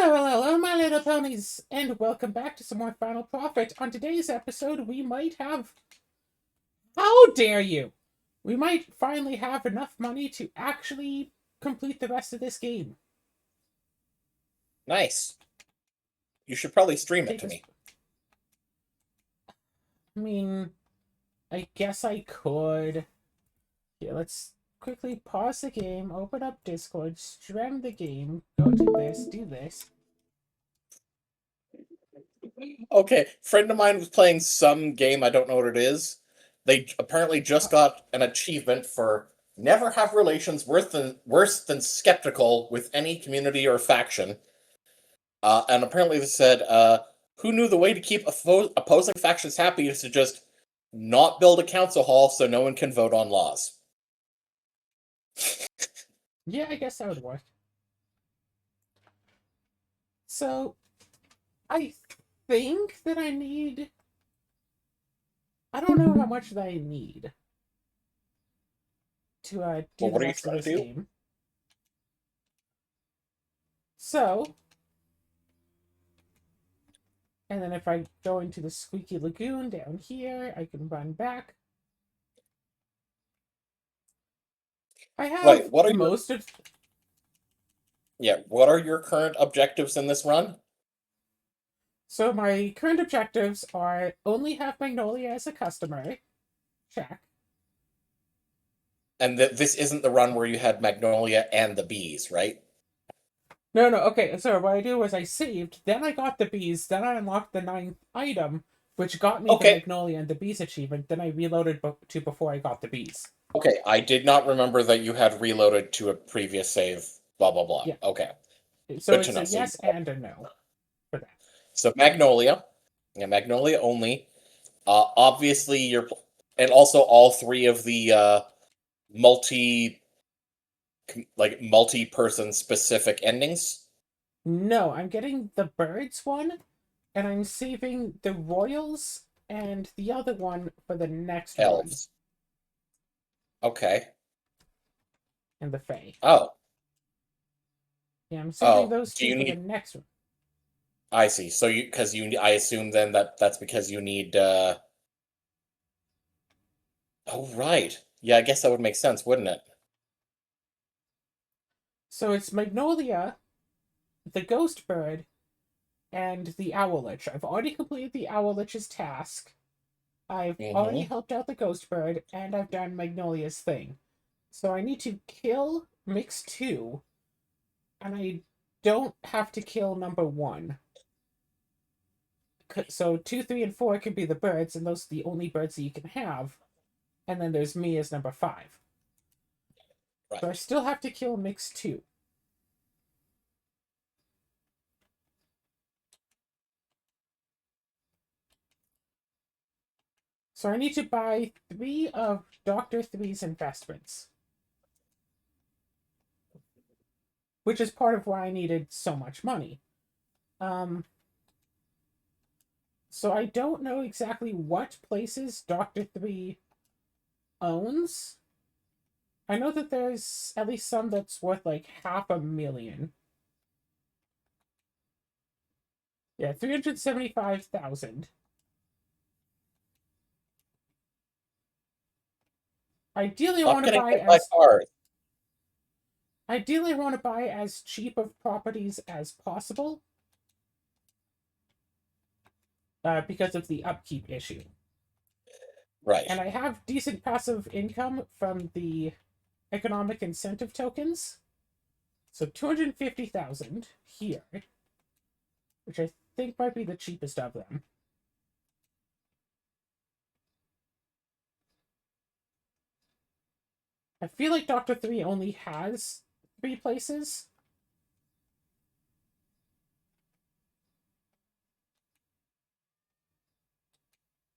Hello, my little ponies, and welcome back to some more Final Profit. On today's episode, we might have. How dare you! We might finally have enough money to actually complete the rest of this game. Nice. You should probably stream it Take to this. me. I mean, I guess I could. Yeah, let's quickly pause the game, open up Discord, stream the game, go to this, do this. Okay, friend of mine was playing some game, I don't know what it is. They apparently just got an achievement for never have relations worse than skeptical with any community or faction. And apparently they said, who knew the way to keep opposing factions happy is to just not build a council hall so no one can vote on laws. Yeah, I guess that would work. So, I think that I need. I don't know how much that I need to do Well, the what are you rest of trying this to do? game. So, and then if I go into the Squeaky Lagoon down here, I can run back. I Right, have what are your most of. what are your current objectives in this run? So my current objectives are only have Magnolia as a customer. Check. And this isn't the run where you had Magnolia and the bees, right? No, okay, so what I do was I saved, then I got the bees, then I unlocked the 9th item, which got me the Okay, Magnolia and the bees achievement, then I reloaded to before I got the bees. okay. I did not remember that you had reloaded to a previous save. Blah blah blah. Yeah. Okay, So good to it's a know. So yes and a no for that. Magnolia, yeah, Magnolia only. Obviously and also all three of the multi multi-person specific endings. No, I'm getting the birds one, and I'm saving the royals and the other one for the next run, Elves. Okay. and the fae. Oh. Yeah, I'm saving Oh. those Do two you for the need? next one. I see. So I assume then that's because you need. Oh right. Yeah, I guess that would make sense, wouldn't it? So it's Magnolia, the ghost bird, and the owl lich. I've already completed the owl lich's task. I've already Mm-hmm. helped out the ghost bird, and I've done Magnolia's thing. So I need to kill Mix 2, and I don't have to kill number 1. So 2, 3, and 4 can be the birds, and those are the only birds that you can have. And then there's me as number 5. Right. So I still have to kill Mix 2. So I need to buy 3 of Dr. Three's investments, which is part of why I needed so much money. So I don't know exactly what places Dr. Three owns. I know that there's at least some that's worth like 500,000. Yeah, 375,000. Ideally, I Stop want to getting buy hit by as cars. ideally I want to buy as cheap of properties as possible, because of the upkeep issue. Right. And I have decent passive income from the economic incentive tokens. So 250,000 here, which I think might be the cheapest of them. I feel like Doctor Three only has 3 places.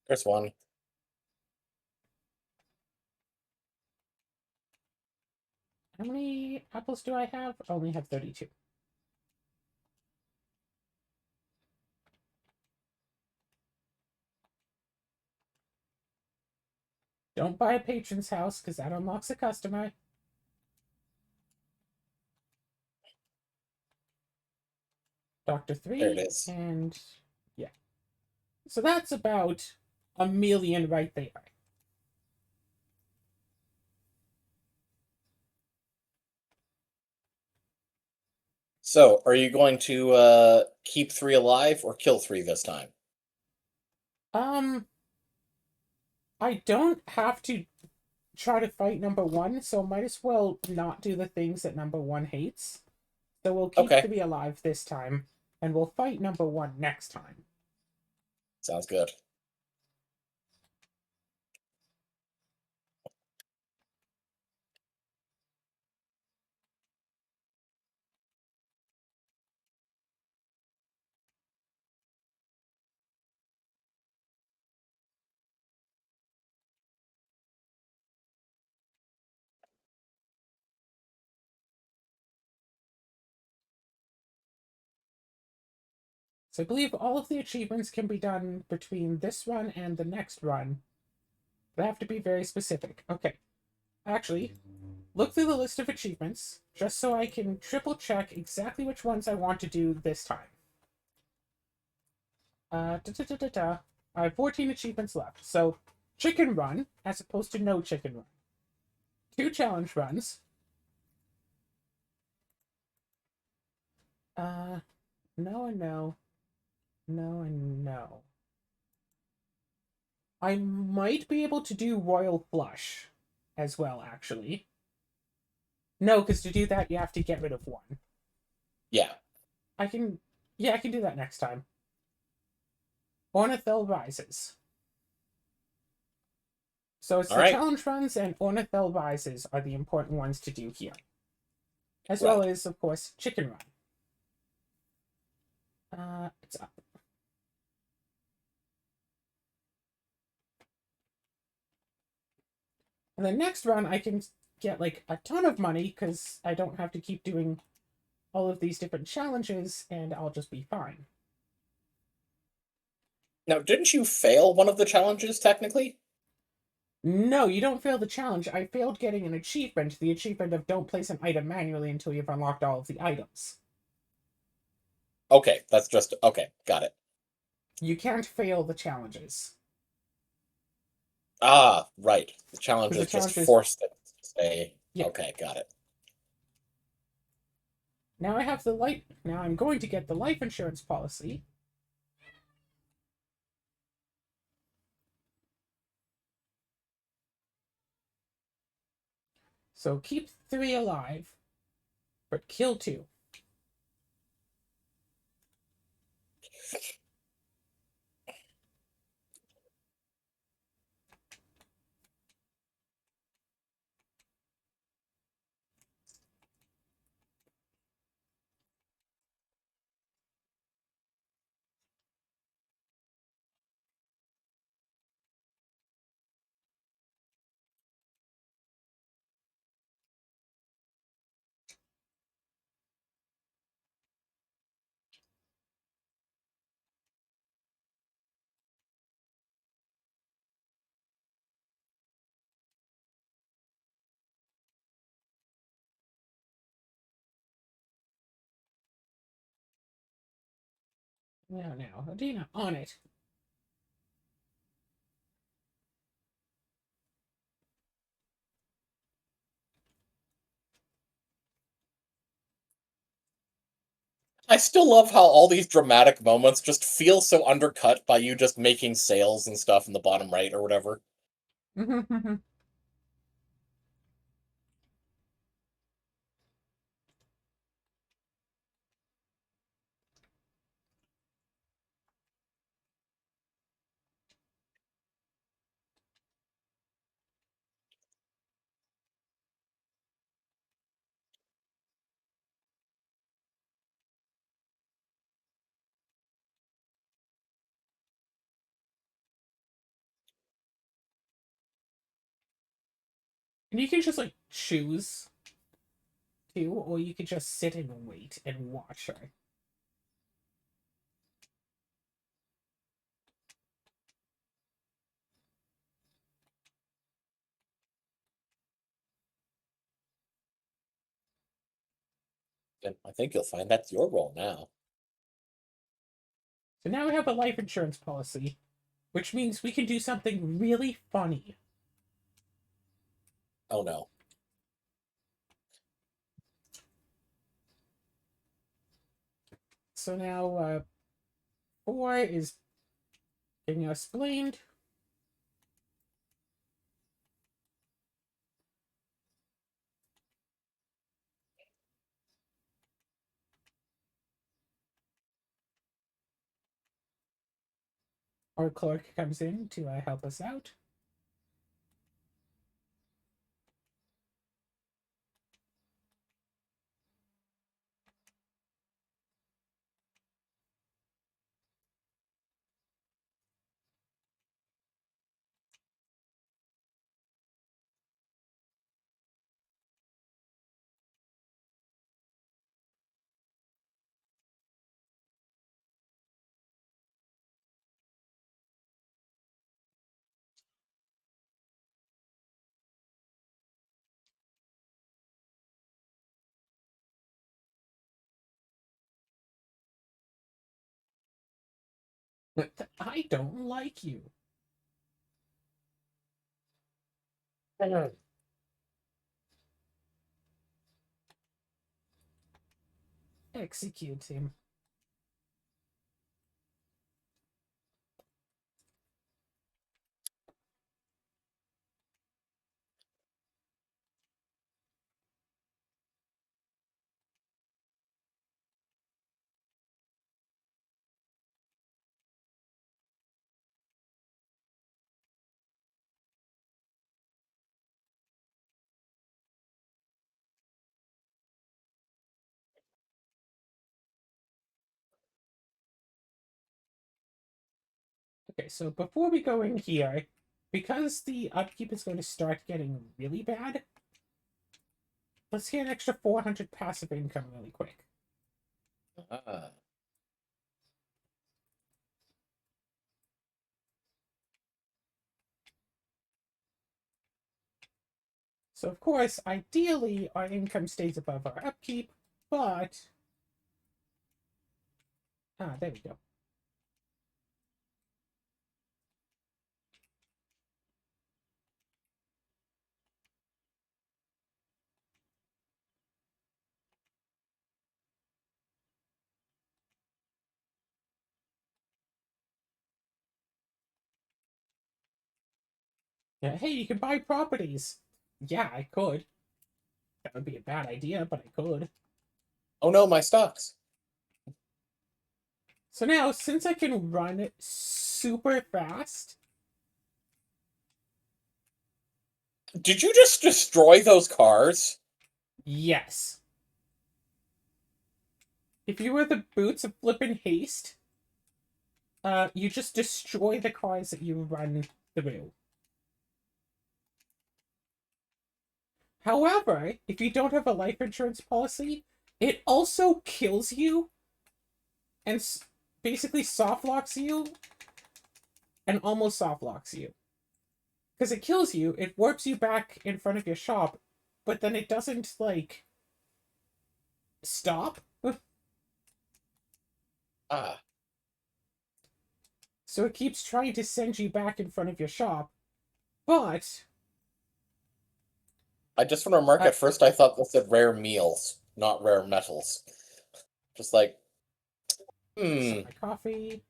There's one. How many apples do I have? I only have 32. Don't buy a patron's house, because that unlocks a customer. Doctor There it 3, is. and yeah. So that's about a million right there. So, are you going to keep 3 alive or kill 3 this time? Um, I don't have to try to fight number one, so might as well not do the things that number one hates. So we'll keep Okay, 3 alive this time, and we'll fight number one next time. sounds good. So I believe all of the achievements can be done between this run and the next run. But I have to be very specific. Okay, actually, look through the list of achievements just so I can triple check exactly which ones I want to do this time. I have 14 achievements left. So, chicken run as opposed to no chicken run. 2 challenge runs. Uh, no and no. No and no. I might be able to do Royal Flush as well, actually. No, because to do that, you have to get rid of one. Yeah. I can. Yeah, I can do that next time. Ornithel Rises. So it's All the right. challenge runs and Ornithel Rises are the important ones to do here. As well Right. as, of course, Chicken Run. It's up. And the next run, I can get like a ton of money because I don't have to keep doing all of these different challenges and I'll just be fine. Now, didn't you fail one of the challenges technically? No, you don't fail the challenge. I failed getting an achievement, the achievement of don't place an item manually until you've unlocked all of the items. Okay, that's just okay. Got it. You can't fail the challenges. Ah, right. The Because the challenges just challenges, forced it to say, yeah. okay, got it. Now I have the life. Now I'm going to get the life insurance policy. So keep 3 alive, but kill 2. Now, Adina, on it. I still love how all these dramatic moments just feel so undercut by you just making sales and stuff in the bottom right or whatever. And you can just like choose to, or you could just sit and wait and watch her. And I think you'll find that's your role now. So now we have a life insurance policy, which means we can do something really funny. Oh no. So now 4 is getting explained. Our clerk comes in to help us out. I don't like you. Execute him. Okay, so before we go in here, because the upkeep is going to start getting really bad, let's get an extra 400 passive income really quick. Ah. So, of course, ideally, our income stays above our upkeep, but... Ah, there we go. Yeah, hey, you can buy properties. Yeah, I could. That would be a bad idea, but I could. Oh no, my stocks. So now, since I can run super fast... Did you just destroy those cars? Yes. If you were the boots of flippin' haste, you just destroy the cars that you run through. However, if you don't have a life insurance policy, it also kills you and basically soft locks you and almost soft locks you. Because it kills you, it warps you back in front of your shop, but then it doesn't, like, stop. Ah. So it keeps trying to send you back in front of your shop, but... I just want to remark, at first I thought this said rare meals, not rare metals. Just like, my coffee.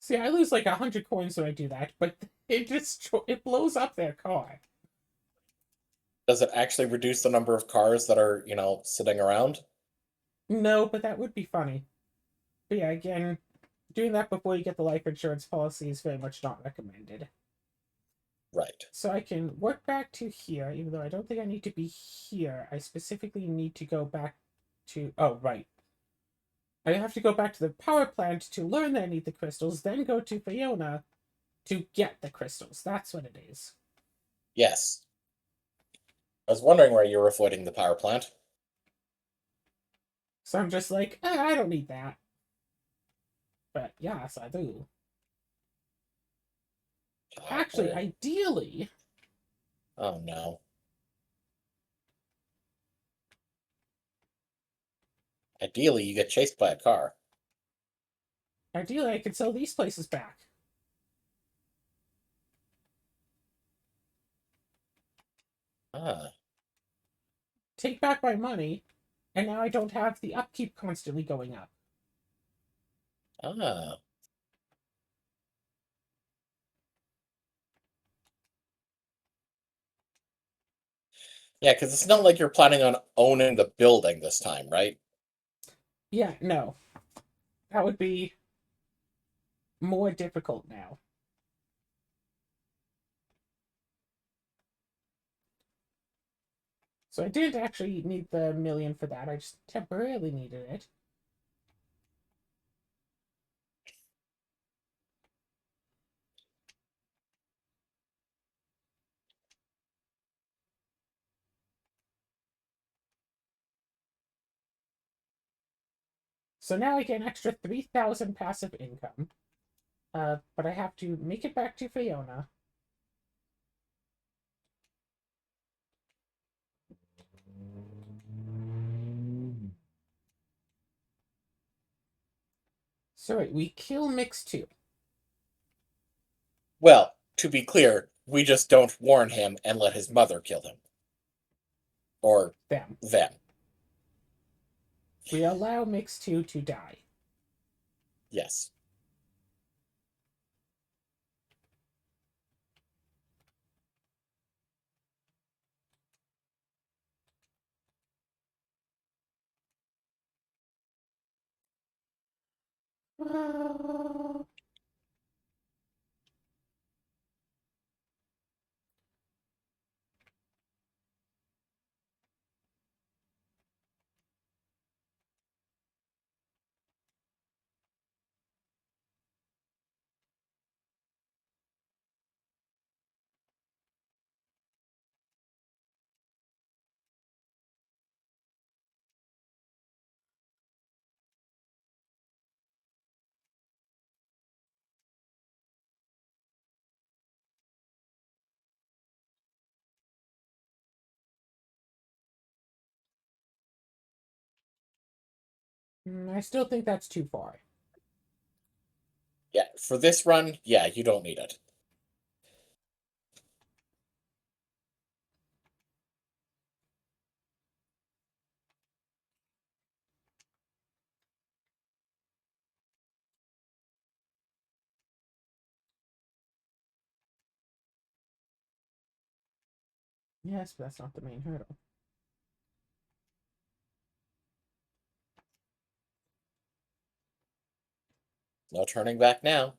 See, I lose like 100 coins when I do that, but it blows up their car. does it actually reduce the number of cars that are, sitting around? No, but that would be funny. But yeah, again, doing that before you get the life insurance policy is very much not recommended. Right. So I can work back to here, even though I don't think I need to be here. I specifically need to go back to... Oh, right. I have to go back to the power plant to learn that I need the crystals, then go to Fiona to get the crystals. That's what it is. Yes. I was wondering where you were avoiding the power plant. So I'm just like, I don't need that. But yes, I do. Actually, Where? ideally, Oh no. Ideally, you get chased by a car. I could sell these places back. Ah. Take back my money, and now I don't have the upkeep constantly going up. Ah. Yeah, because it's not like you're planning on owning the building this time, right? Yeah, no. That would be more difficult now. So I didn't actually need the million for that. I just temporarily needed it. So now I get an extra 3,000 passive income. But I have to make it back to Fiona. So wait, we kill Mix 2. Well, to be clear, we just don't warn him and let his mother kill him. Or Them. them. We allow Mix 2 to die. Yes. I still think that's too far. Yeah, for this run, yeah, you don't need it. Yes, but that's not the main hurdle. No turning back now.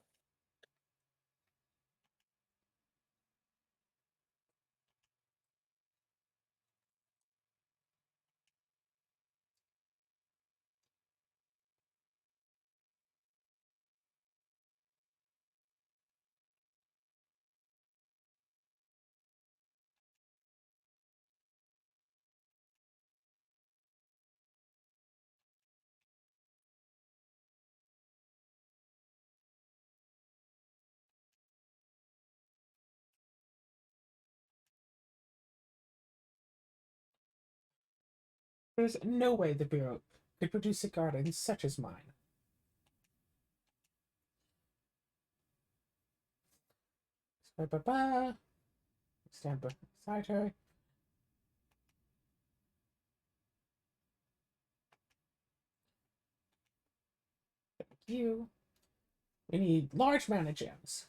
There's no way the Bureau could produce a garden such as mine. Ba-ba-ba. Stand beside her. Thank you. We need large mana gems.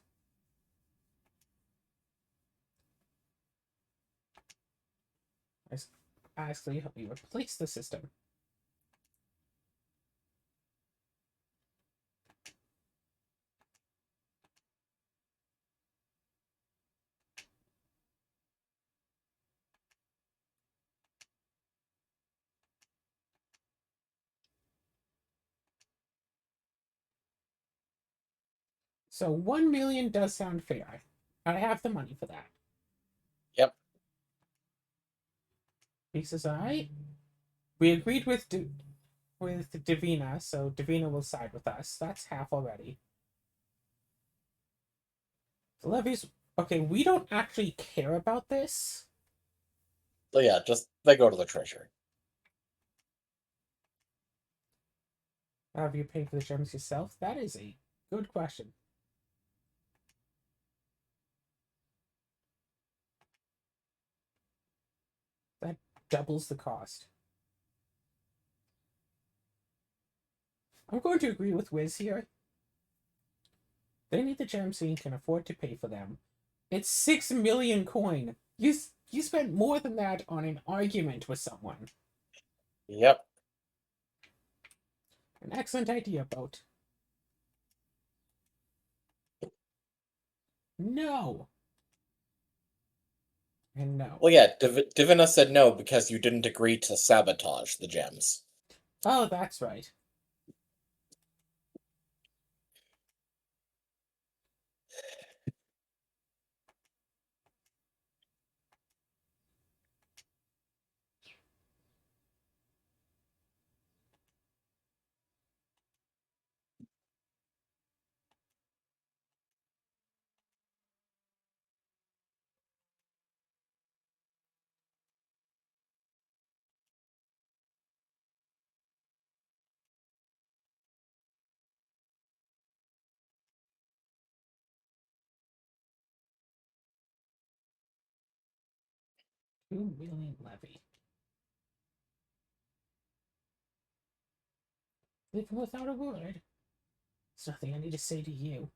Actually help me replace the system. So 1 million does sound fair. I have the money for that. Yep. He says, "Alright. We agreed with Davina, so Davina will side with us. That's half already. The levies. Okay, we don't actually care about this. So yeah, just they go to the treasury. Have you paid for the gems yourself? That is a good question. That doubles the cost. I'm going to agree with Wiz here. They need the gems so you can afford to pay for them. It's 6 million coin. You spent more than that on an argument with someone. Yep. An excellent idea, Boat. No. And no. Well, yeah, Divina said no because you didn't agree to sabotage the gems. Oh, that's right. $2 million levy. Leaving without a word. There's nothing I need to say to you.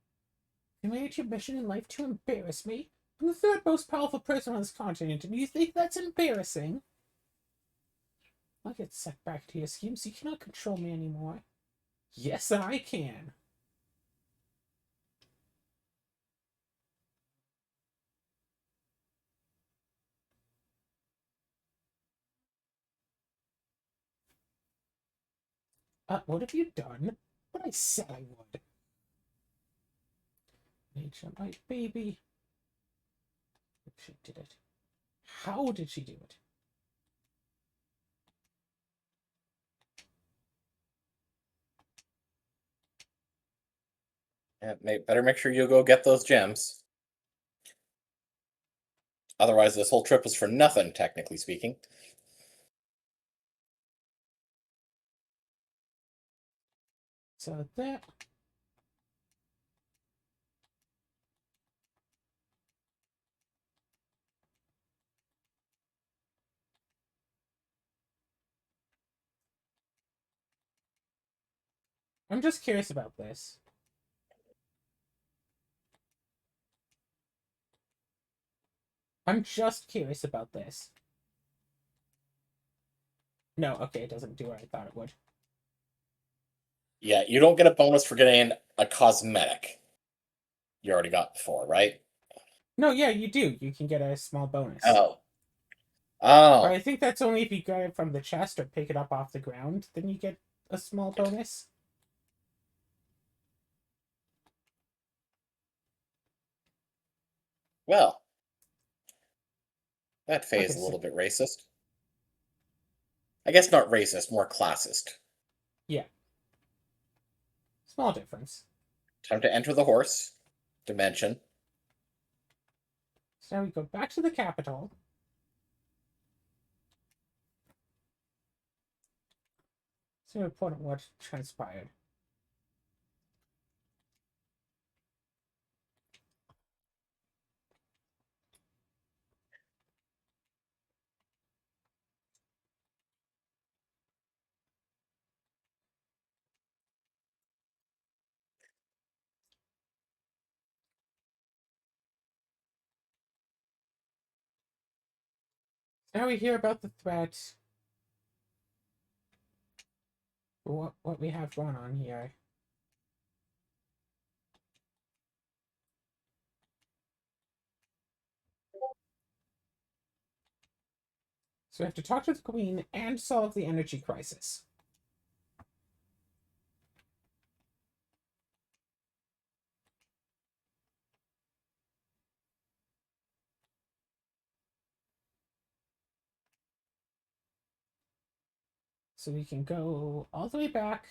You made it your mission in life to embarrass me. I'm the third most powerful person on this continent, and you think that's embarrassing? I'll get sucked back to your schemes. You cannot control me anymore. Yes, I can. What have you done? What I said I would. Nature, my baby. She did it. How did she do it? Yeah, better make sure you go get those gems. Otherwise, this whole trip was for nothing, technically speaking. So that. I'm just curious about this. I'm just curious about this. No, okay, it doesn't do what I thought it would. Yeah, you don't get a bonus for getting a cosmetic. You already got before, right? No, yeah, you do. You can get a small bonus. Oh. But Oh. I think that's only if you get it from the chest or pick it up off the ground. Then you get a small bonus. Well, that Okay, phase a so little bit racist. I guess not racist, more classist. yeah, small difference. Time to enter the horse dimension. So now we go back to the capital. So report on what transpired. Now we hear about the threat. What we have going on here. So we have to talk to the Queen and solve the energy crisis. So we can go all the way back.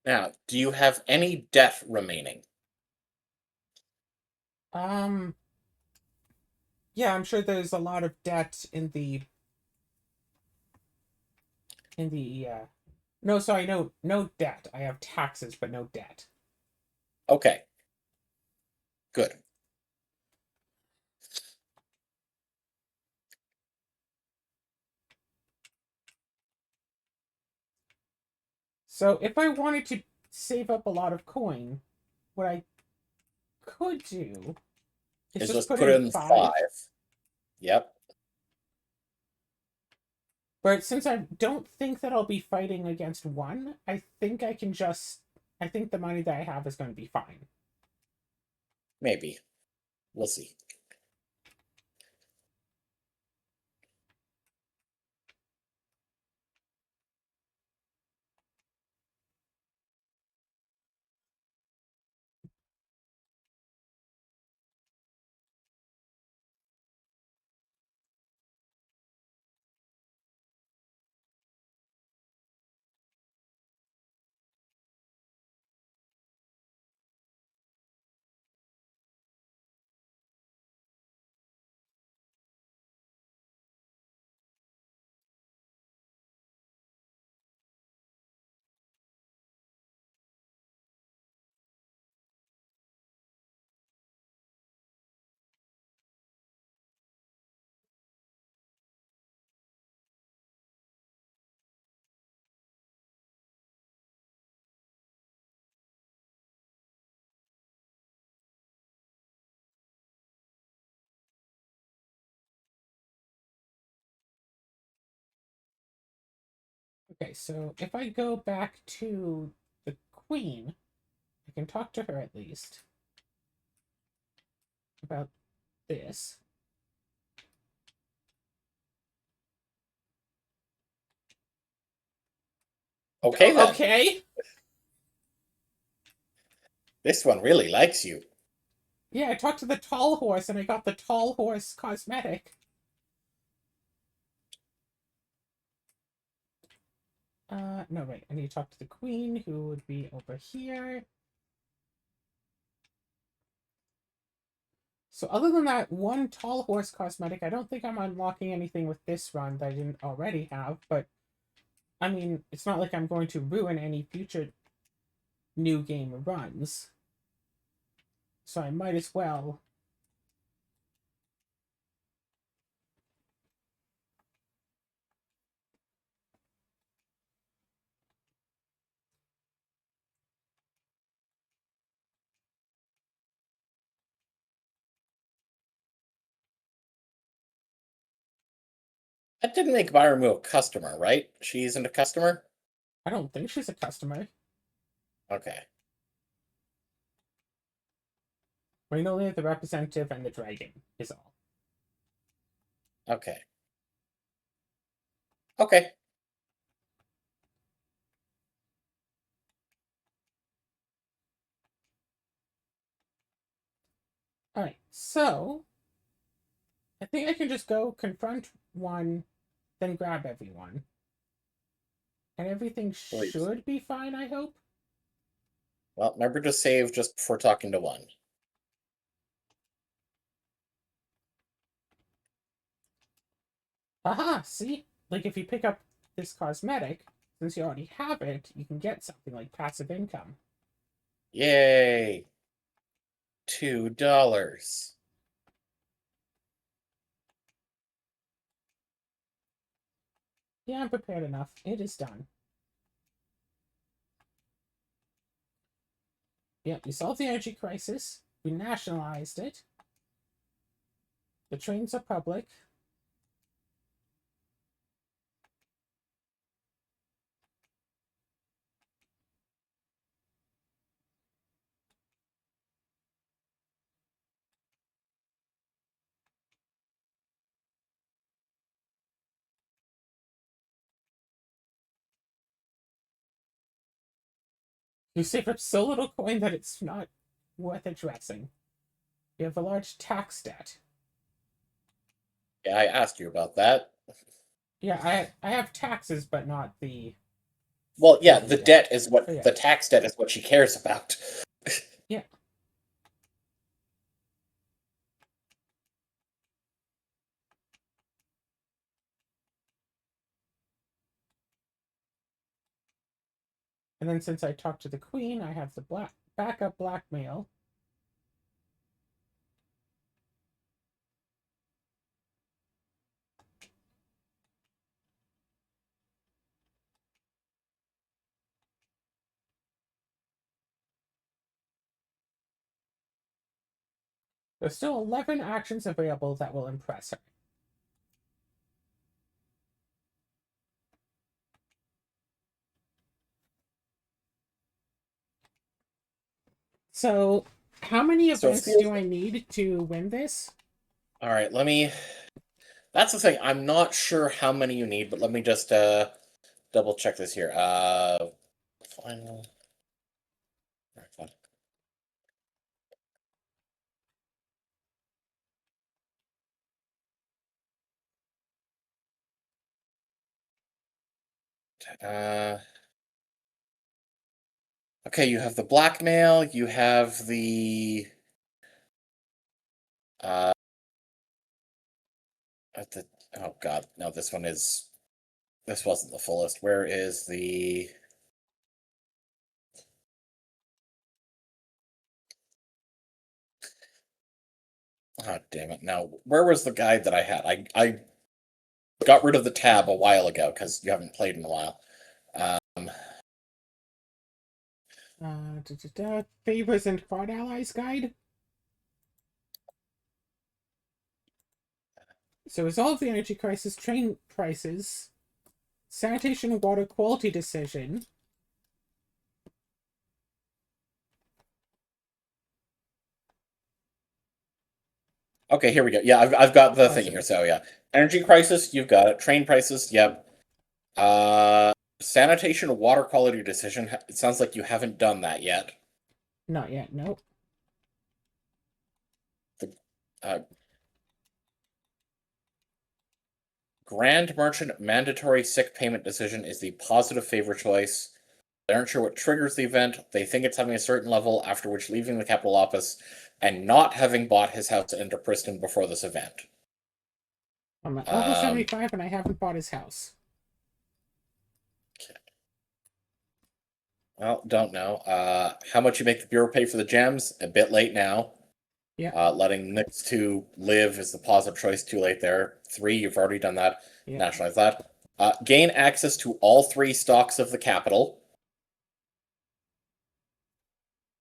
Now, do you have any debt remaining? Um, yeah, I'm sure there's a lot of debt in the no, sorry, no debt. I have taxes, but no debt. Okay, good. So if I wanted to save up a lot of coin, what I could do is Is just just put put in in 5. 5. Yep, But since I don't think that I'll be fighting against one, I think I can just. I think the money that I have is going to be fine. maybe. We'll see. Okay, so if I go back to the queen, I can talk to her at least about this. Okay then. Okay. This one really likes you. Yeah, I talked to the tall horse and I got the tall horse cosmetic. No, wait. I need to talk to the queen, who would be over here. So other than that one tall horse cosmetic, I don't think I'm unlocking anything with this run that I didn't already have, but I mean, it's not like I'm going to ruin any future new game runs. So I might as well. That didn't make Marumu a customer, right? She isn't a customer? I don't think she's a customer. Okay. I mean, only the representative and the dragon is all. Okay. Okay. Alright, so I think I can just go confront one, then grab everyone. And everything Please. should be fine, I hope. Well, remember to save just before talking to one. Aha, see? Like if you pick up this cosmetic, since you already have it, you can get something like passive income. Yay! $2. Yeah, I'm prepared enough. It is done. Yeah, we solved the energy crisis. We nationalized it. The trains are public. You saved up so little coin that it's not worth addressing. You have a large tax debt. Yeah, I asked you about that. Yeah, I have taxes, but not the Well, yeah, business the debt. debt is what Oh yeah, the tax debt is what she cares about. yeah. And then since I talked to the queen, I have the backup blackmail. There's still 11 actions available that will impress her. So, how many So it events feels. do I need to win this? All right, let me. That's the thing. I'm not sure how many you need, but let me just double check this here. Final. Uh, okay, you have the blackmail. You have the. Uh, at the. Oh God, no! This one is. This wasn't the fullest. Where is the? Oh damn it! Now, where was the guide that I had? I got rid of the tab a while ago because you haven't played in a while. Um, Favors and Fraud Allies Guide. So, resolve the energy crisis, train prices, sanitation and water quality decision. okay, here we go. Yeah, I've got the thing here. Awesome. So yeah, energy crisis, you've got it. Train prices, yep. Sanitation and water quality decision. It sounds like you haven't done that yet. Not yet, nope. The uh, Grand Merchant mandatory sick payment decision is the positive favor choice. They aren't sure what triggers the event. They think it's having a certain level, after which leaving the capital office and not having bought his house into Priston before this event. I'm at level Um, 75 and I haven't bought his house. well, don't know. How much you make the Bureau pay for the gems? A bit late now. Yeah, Letting Nix 2 live is the positive choice. Too late there. 3, you've already done that. yeah. Nationalize that. Gain access to all 3 stocks of the capital.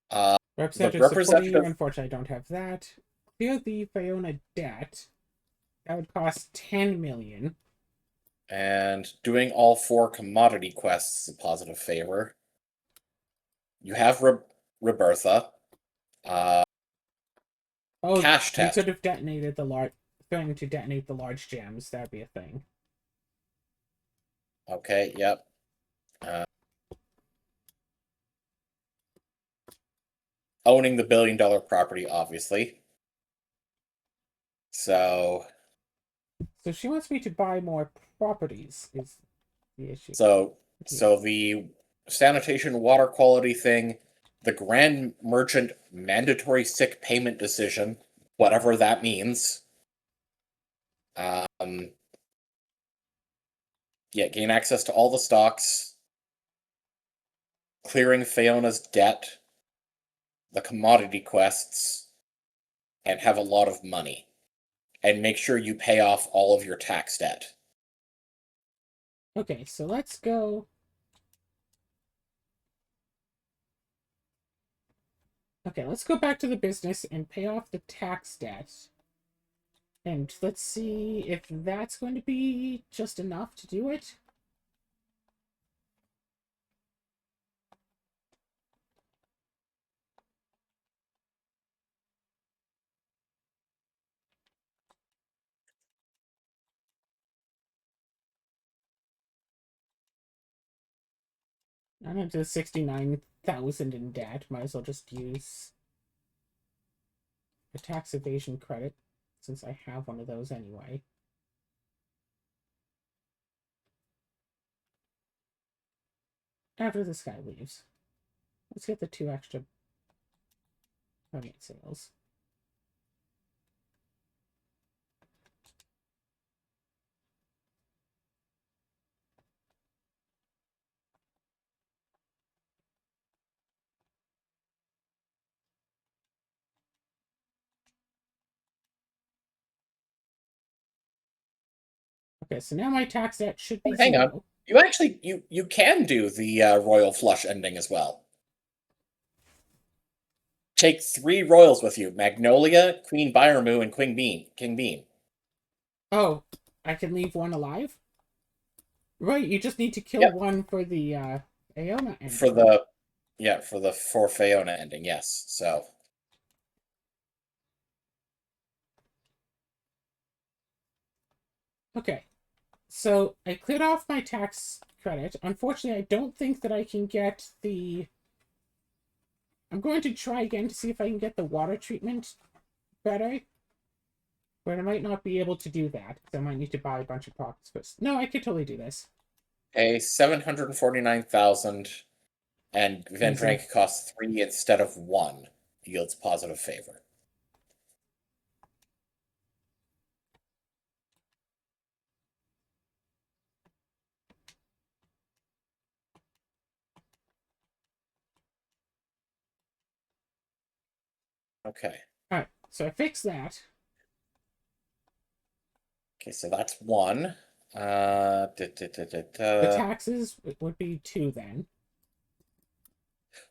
The Representative supporting you. representative Unfortunately, I don't have that. Clear the Fiona debt. That would cost 10 million. and doing all 4 commodity quests is a positive favor. You have Robertha. Uh, Oh, cash you test. could have detonated the large. Going to detonate the large gems. That'd be a thing. Okay, yep. Owning the billion-dollar property, obviously. So, So she wants me to buy more properties. Is the issue? so, Yeah. so the sanitation water quality thing, the Grand Merchant mandatory sick payment decision, whatever that means. Um, yeah, gain access to all the stocks, clearing Fiona's debt, the commodity quests, and have a lot of money. And make sure you pay off all of your tax debt. Okay, so let's go. Okay, let's go back to the business and pay off the tax debt. And let's see if that's going to be just enough to do it. I'm into 69,000 in debt. Might as well just use. a tax evasion credit, since I have one of those anyway. After this guy leaves. Let's get the 2 extra permit sales. Okay, so now my tax debt should be Hang on. 0. You actually you can do the royal flush ending as well. Take 3 royals with you: Magnolia, Queen Byramu, and King Bean. Oh, I can leave one alive? Right, you just need to kill Yep. one for the Aona ending. For the for Fiona ending, yes. So okay. So I cleared off my tax credit. Unfortunately, I don't think that I can get the... I'm going to try again to see if I can get the water treatment better. But I might not be able to do that, because I might need to buy a bunch of pockets first. No, I could totally do this. a 749,000 and event rank costs 3 instead of 1 yields positive favor. Okay. Alright, so I fixed that. Okay, so that's 1. The taxes would be 2 then.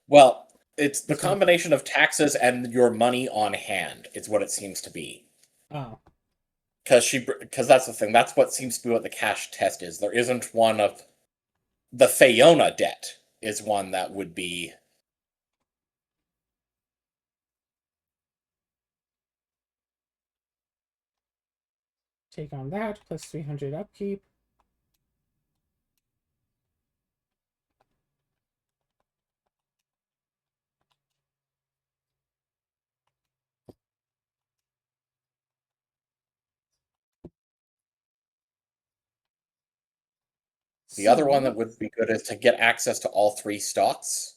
Well, it's the This one. combination of taxes and your money on hand. It's what it seems to be. Oh. Because that's the thing. That's what seems to be what the cash test is. There isn't one of the Fiona debt is one that would be. Take on that, plus 300 upkeep. The other one that would be good is to get access to all 3 stocks.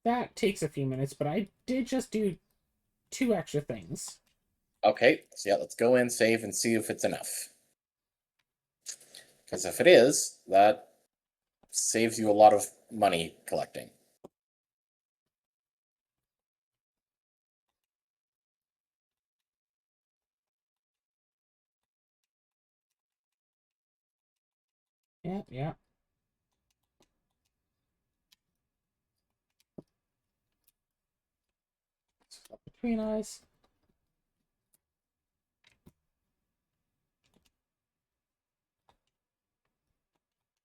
That takes a few minutes, but I did just do 2 extra things. Okay, so yeah, let's go in, save, and see if it's enough. Because if it is, that saves you a lot of money collecting. Yeah, yeah. Swap between us.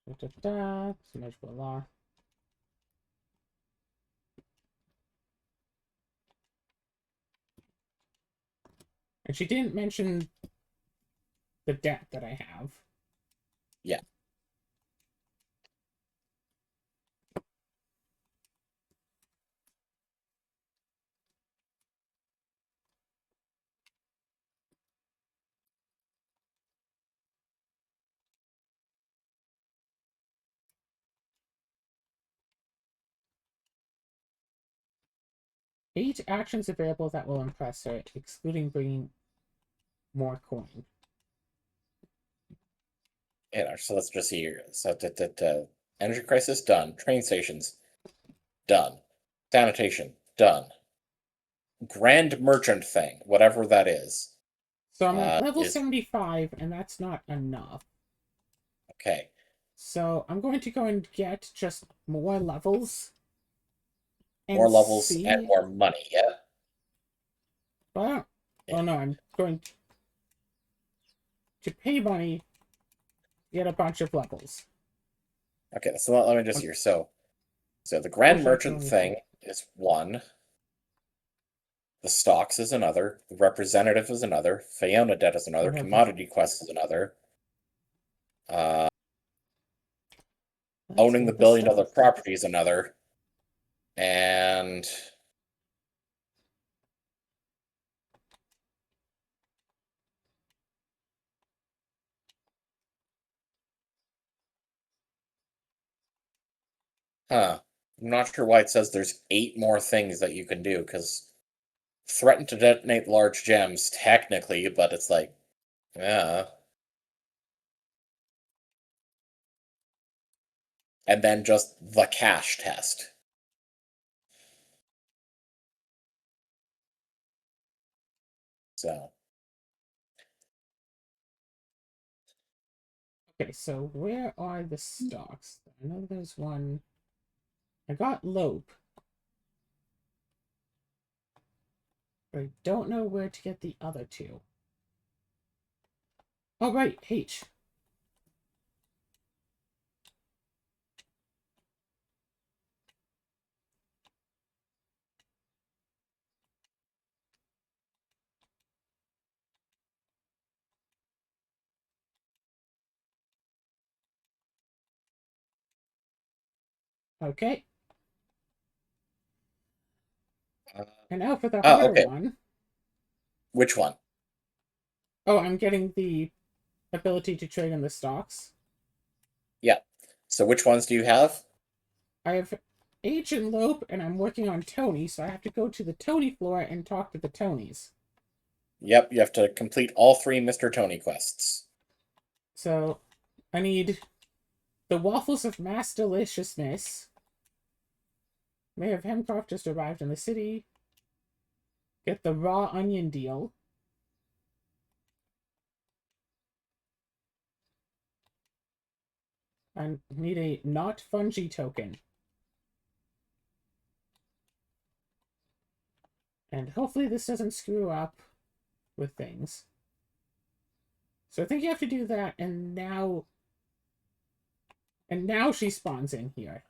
Da-da-da. Symmetrical law. And she didn't mention the debt that I have. Yeah. Eight actions available that will impress her, excluding bringing more coin. Yeah, so let's just see here. So, energy crisis, done. Train stations, done. Sanitation, done. Grand merchant thing, whatever that is. So I'm at level is 75, and that's not enough. okay. So I'm going to go and get just more levels. And More levels see... and more money, yeah? Well, Yeah. oh no, I'm going to pay money to get a bunch of levels. Okay, so let me just hear. So the Grand Merchant thing is 1. The stocks is another. The representative is another. Fiona debt is another. Commodity quest is another. Owning the $1 billion property is another. And Huh. I'm not sure why it says there's 8 more things that you can do, because threaten to detonate large gems, technically, but it's like, yeah. And then just the cache test. So, Okay, so where are the stocks? I know there's one. I got Lope, but I don't know where to get the other two. Oh, right, H. Okay, uh, and now for the oh, harder okay. one. Which one? Oh, I'm getting the ability to trade in the stocks. Yeah. So which ones do you have? I have H and Lope, and I'm working on Tony, so I have to go to the Tony floor and talk to the Tonys. Yep, you have to complete all 3 Mr. Tony quests. So I need the Waffles of Mass Deliciousness. Mayor of Hemcroft just arrived in the city. Get the raw onion deal. I need a not fungi token. And hopefully this doesn't screw up with things. So I think you have to do that, and now she spawns in here.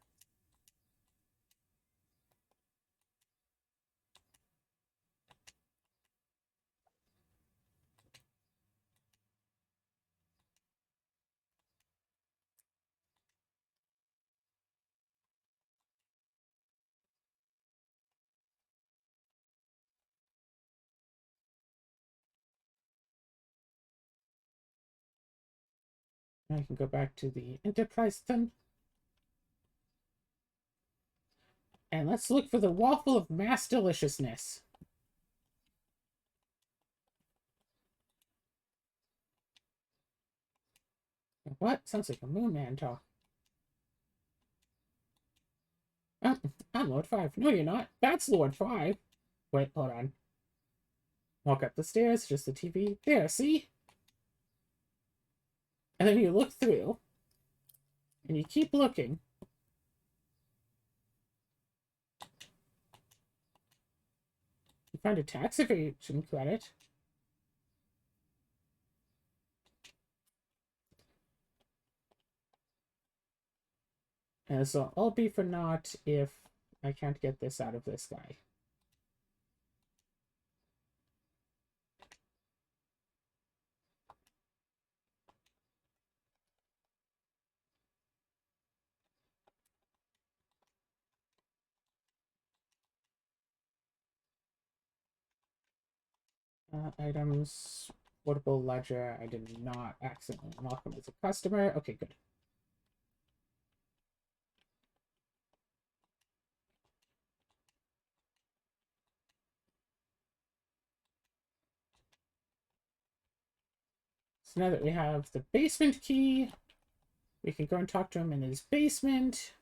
I can go back to the Enterprise thing. And let's look for the Waffle of Mass Deliciousness. What? Sounds like a Moon Man talk. Oh, I'm Lord 5. No, you're not. That's Lord 5. Wait, hold on. Walk up the stairs, just the TV. There, see? And then you look through, and you keep looking. You find a tax evasion credit. And this will all be for naught if I can't get this out of this guy. Items, portable ledger. I did not accidentally unlock him as a customer. Okay, good. So now that we have the basement key, we can go and talk to him in his basement.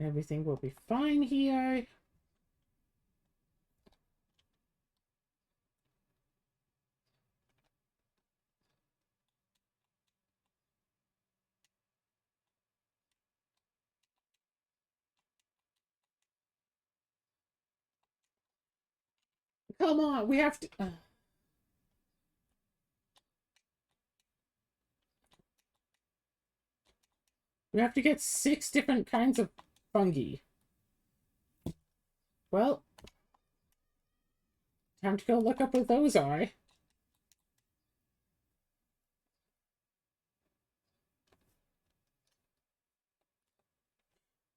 Everything will be fine here. Come on, we have to... we have to get 6 different kinds of fungi. Well, time to go look up what those are.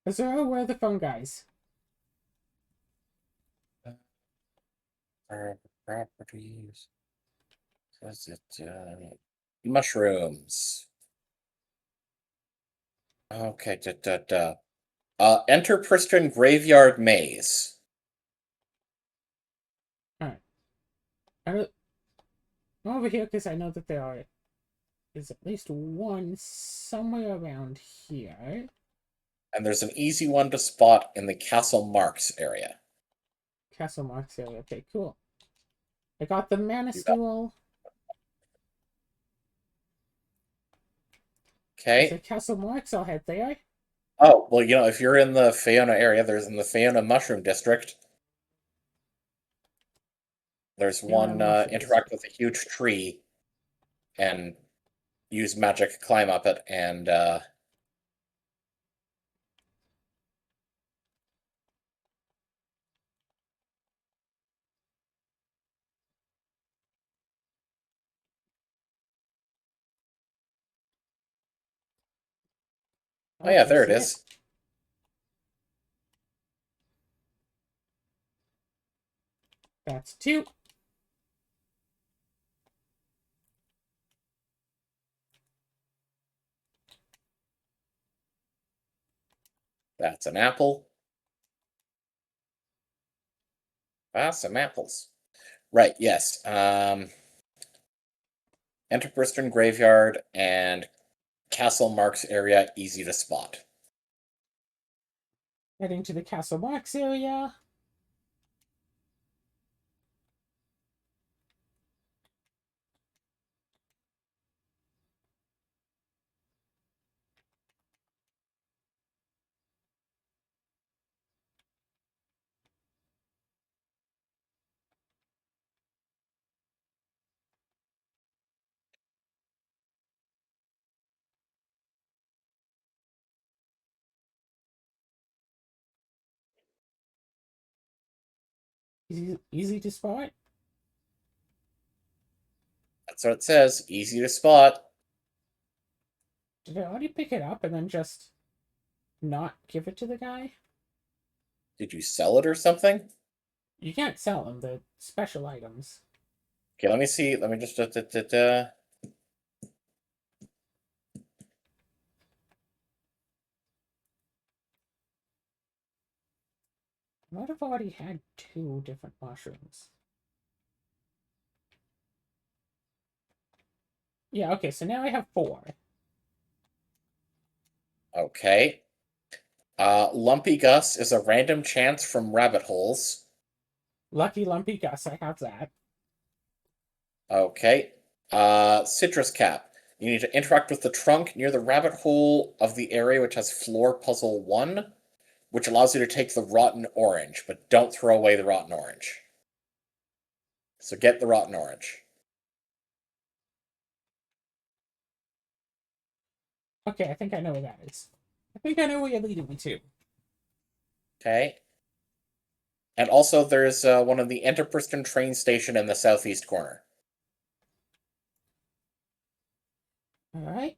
Azura, where are the fungi? Properties. Is it mushrooms? Okay. Enter Pristine Graveyard Maze. Alright. I'm over here because I know that there is at least one somewhere around here. And there's an easy one to spot in the Castle Marks area. Castle Marks area. Okay, cool. I got the Mana You got- Stool. Is Okay. it Castle Marks? I'll head there. Oh, well, if you're in the Fiona area, there's in the Fiona Mushroom District. There's one interact with a huge tree and use magic, climb up it, and oh yeah, there it is. That's two. That's an apple. Ah, some apples. Right, yes. Enter Bristol Graveyard and Castle Marks area, easy to spot. Heading to the Castle Marks area. Easy to spot. That's what it says, easy to spot. Did I already pick it up and then just not give it to the guy? Did you sell it or something? You can't sell them. They're special items. Okay, let me see. Let me just. I might have already had two different mushrooms. Yeah, okay, so now I have four. Okay. Lumpy Gus is a random chance from rabbit holes. Lucky Lumpy Gus, I have that. Okay. Citrus Cap. You need to interact with the trunk near the rabbit hole of the area which has floor puzzle 1, which allows you to take the rotten orange, but don't throw away the rotten orange. So get the rotten orange. Okay, I think I know where that is. I think I know where you're leading me to. Okay. And also, there's one of the Enterpriston train station in the southeast corner. Alright.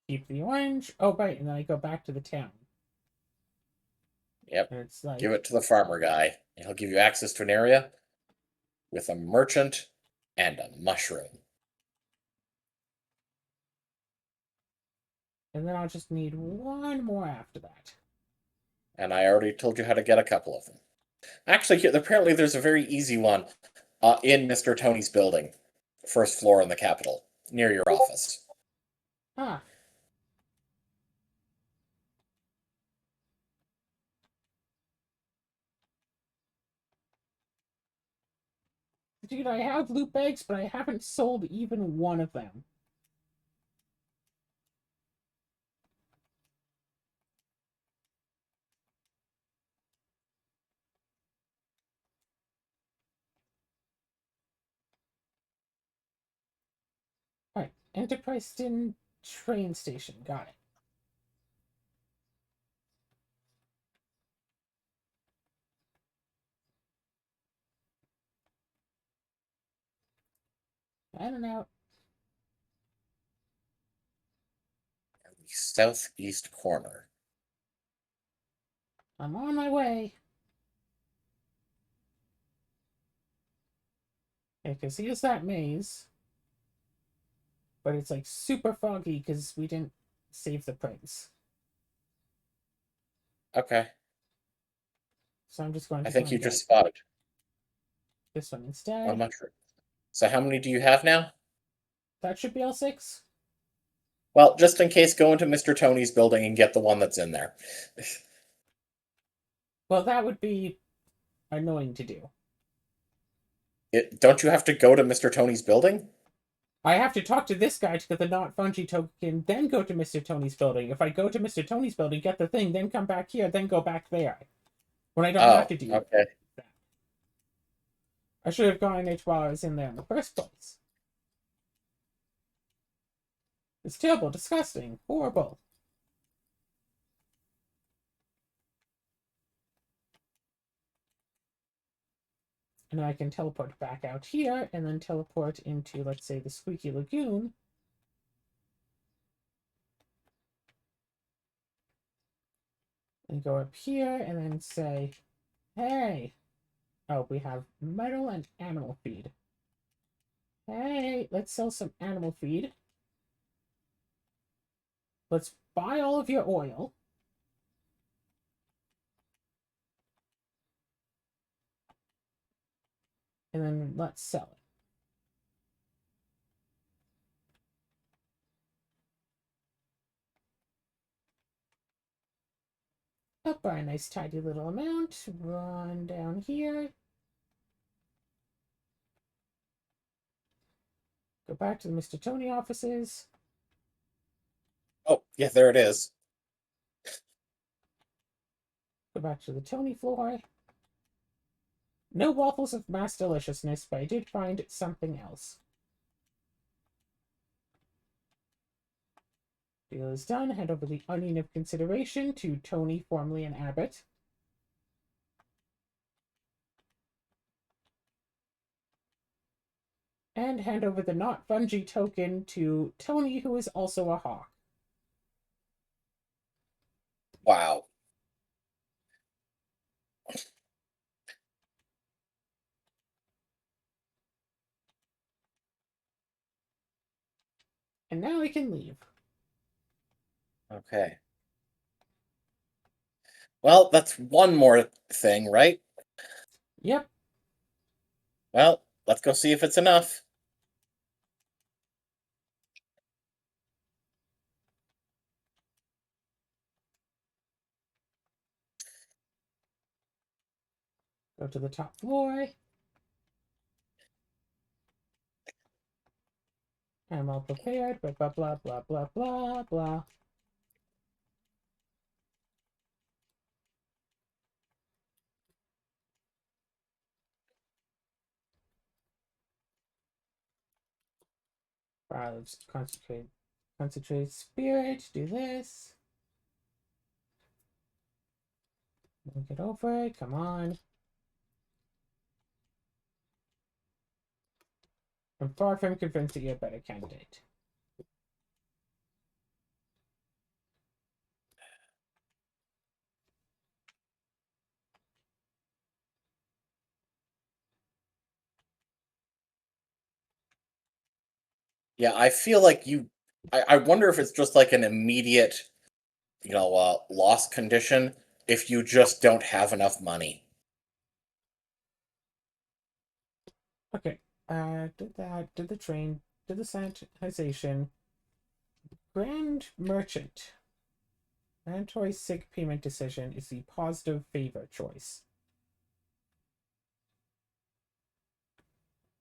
Keep the orange. Oh, right, and then I go back to the town. Yep. And it's like... Give it to the farmer guy, and he'll give you access to an area with a merchant and a mushroom. And then I'll just need one more after that. And I already told you how to get a couple of them. Actually, apparently there's a very easy one in Mr. Tony's building, first floor in the Capitol, near your office. Ah. Dude, I have loot bags, but I haven't sold even one of them. Alright, Enterprise train station. Got it. I don't know. The southeast corner. I'm on my way. Okay, because here's that maze. But it's like super foggy because we didn't save the prince. Okay. So I'm just going I to go think you and get just spotted this one one instead. mushroom. So how many do you have now? That should be all 6. Well, just in case, go into Mr. Tony's building and get the one that's in there. Well, that would be annoying to do. Don't you have to go to Mr. Tony's building? I have to talk to this guy to get the not fungi token, then go to Mr. Tony's building. If I go to Mr. Tony's building, get the thing, then come back here, then go back there. When I don't have Oh, to do okay. that. I should have gone it while I was in there in the first place. It's terrible, disgusting, horrible. And I can teleport back out here and then teleport into, let's say, the Squeaky Lagoon. And go up here and then say, hey. Oh, we have metal and animal feed. Hey, let's sell some animal feed. Let's buy all of your oil. And then let's sell it. Up by a nice tidy little amount. Run down here. Go back to the Mr. Tony offices. Oh, yeah, there it is. Go back to the Tony floor. No waffles of mass deliciousness, but I did find something else. Deal is done. Hand over the onion of consideration to Tony, formerly an abbot. And hand over the not fungi token to Tony, who is also a hawk. Wow. And now I can leave. Okay. Well, that's one more thing, right? Yep. Well, let's go see if it's enough. Go to the top floor. I'm all prepared. Blah, blah, blah, blah, blah, blah, blah. Let's concentrate. Concentrate spirit. Do this. Get over it. Come on. I'm far from convinced that you're a better candidate. Yeah, I feel like you. I wonder if it's just like an immediate, loss condition if you just don't have enough money. Okay. Did that. Did the train. Did the sanitization. Grand Merchant. Mandatory sick payment decision is the positive favor choice.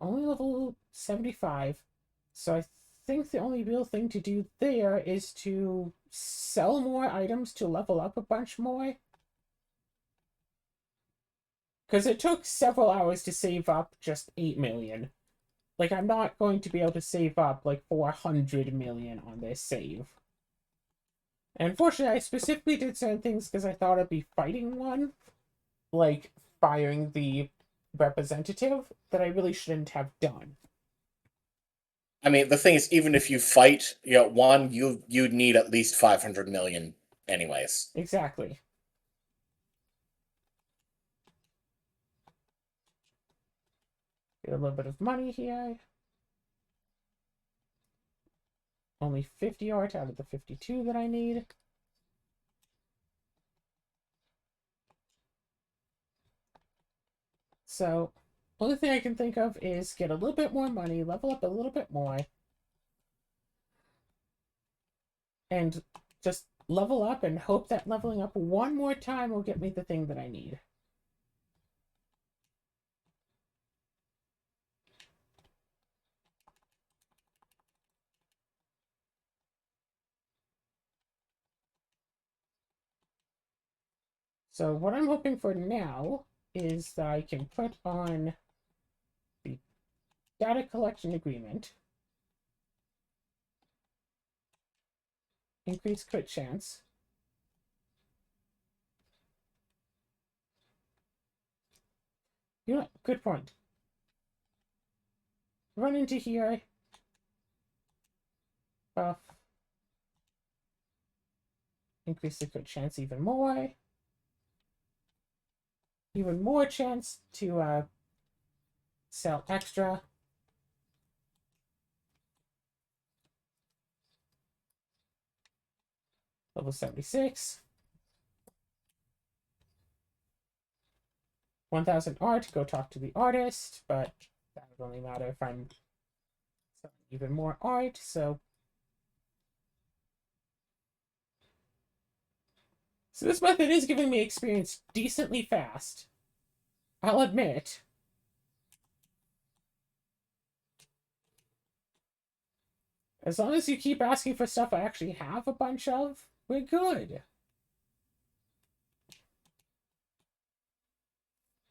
Only level 75. So I think the only real thing to do there is to sell more items to level up a bunch more. Because it took several hours to save up just 8 million. Like, I'm not going to be able to save up like 400 million on this save. And unfortunately, I specifically did certain things because I thought I'd be fighting one. Like, firing the representative that I really shouldn't have done. I mean, the thing is, even if you fight, one, you'd need at least 500 million, anyways. Exactly. Get a little bit of money here. Only 50 art out of the 52 that I need. So, only thing I can think of is get a little bit more money, level up a little bit more, and just level up and hope that leveling up one more time will get me the thing that I need. So what I'm hoping for now is that I can put on the data collection agreement, increase crit chance, you know what? Good point. Run into here, buff, increase the crit chance even more chance to sell extra. Level 76. 1000 art, go talk to the artist, but that would only matter if I'm selling even more art, so this method is giving me experience decently fast. I'll admit. As long as you keep asking for stuff I actually have a bunch of, we're good.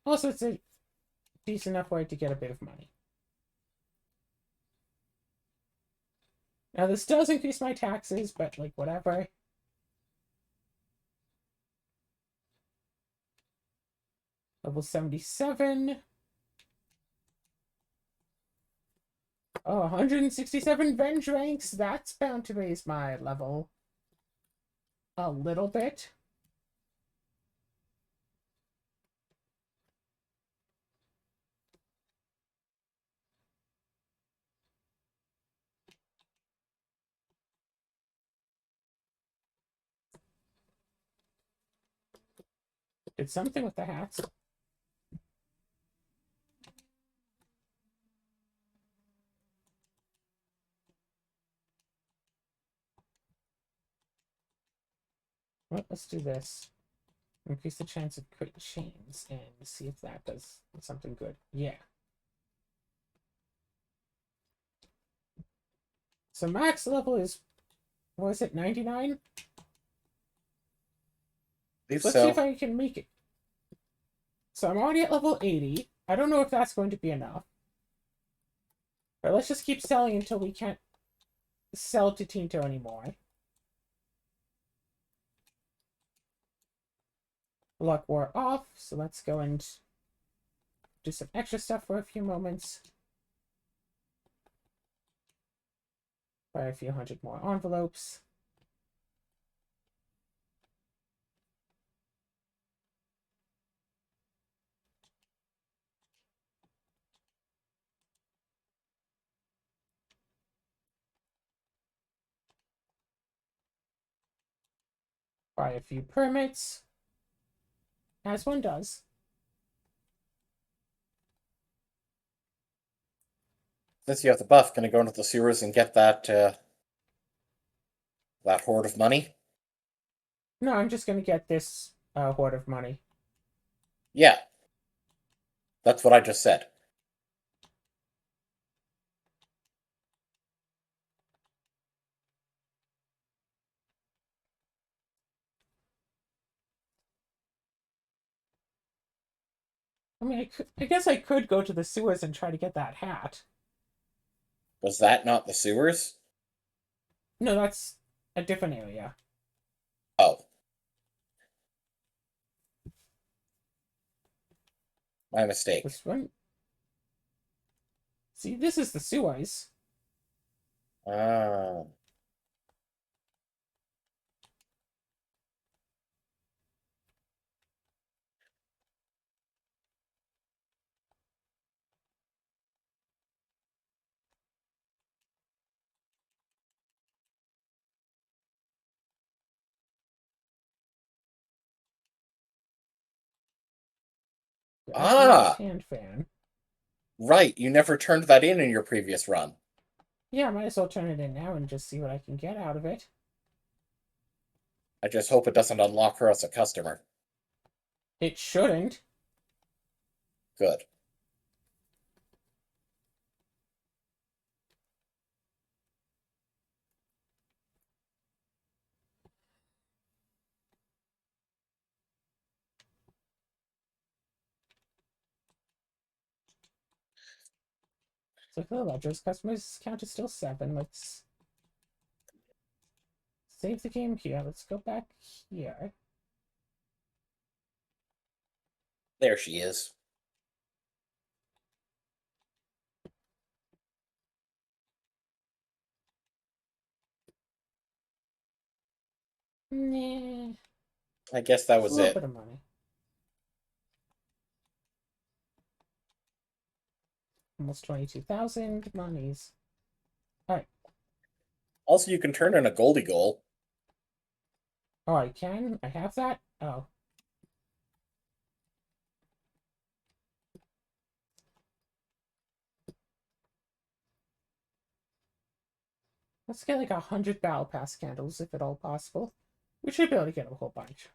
Also, it's a decent enough way to get a bit of money. Now, this does increase my taxes, but, like, whatever. Level 77. Oh, 167 Venge ranks. That's bound to raise my level a little bit. Did something with the hats. Well, let's do this. Increase the chance of crit chains and see if that does something good. Yeah. So max level is, was it 99? Let's see if I can make it. So I'm already at level 80. I don't know if that's going to be enough. But let's just keep selling until we can't sell to Tinto anymore. Luck wore off, so let's go and do some extra stuff for a few moments. Buy a few hundred more envelopes. Buy a few permits, as one does. Since you have the buff, can I go into the sewers and get that that hoard of money? No, I'm just going to get this hoard of money. Yeah. That's what I just said. I mean, I guess I could go to the sewers and try to get that hat. Was that not the sewers? No, that's a different area. Oh. My mistake. This one. See, this is the sewers. Ah. Graduate's Ah! hand fan. Right, you never turned that in your previous run. Yeah, I might as well turn it in now and just see what I can get out of it. I just hope it doesn't unlock her as a customer. It shouldn't. Good. So for the ledgers, customers count is still 7. Let's save the game here. Let's go back here. There she is. Nah, I guess that it's a was little it. bit of money. Almost 22,000 monies. Alright. Also, you can turn in a Goldie goal. Oh, I can? I have that? Oh. Let's get like 100 Battle Pass candles, if at all possible. We should be able to get a whole bunch.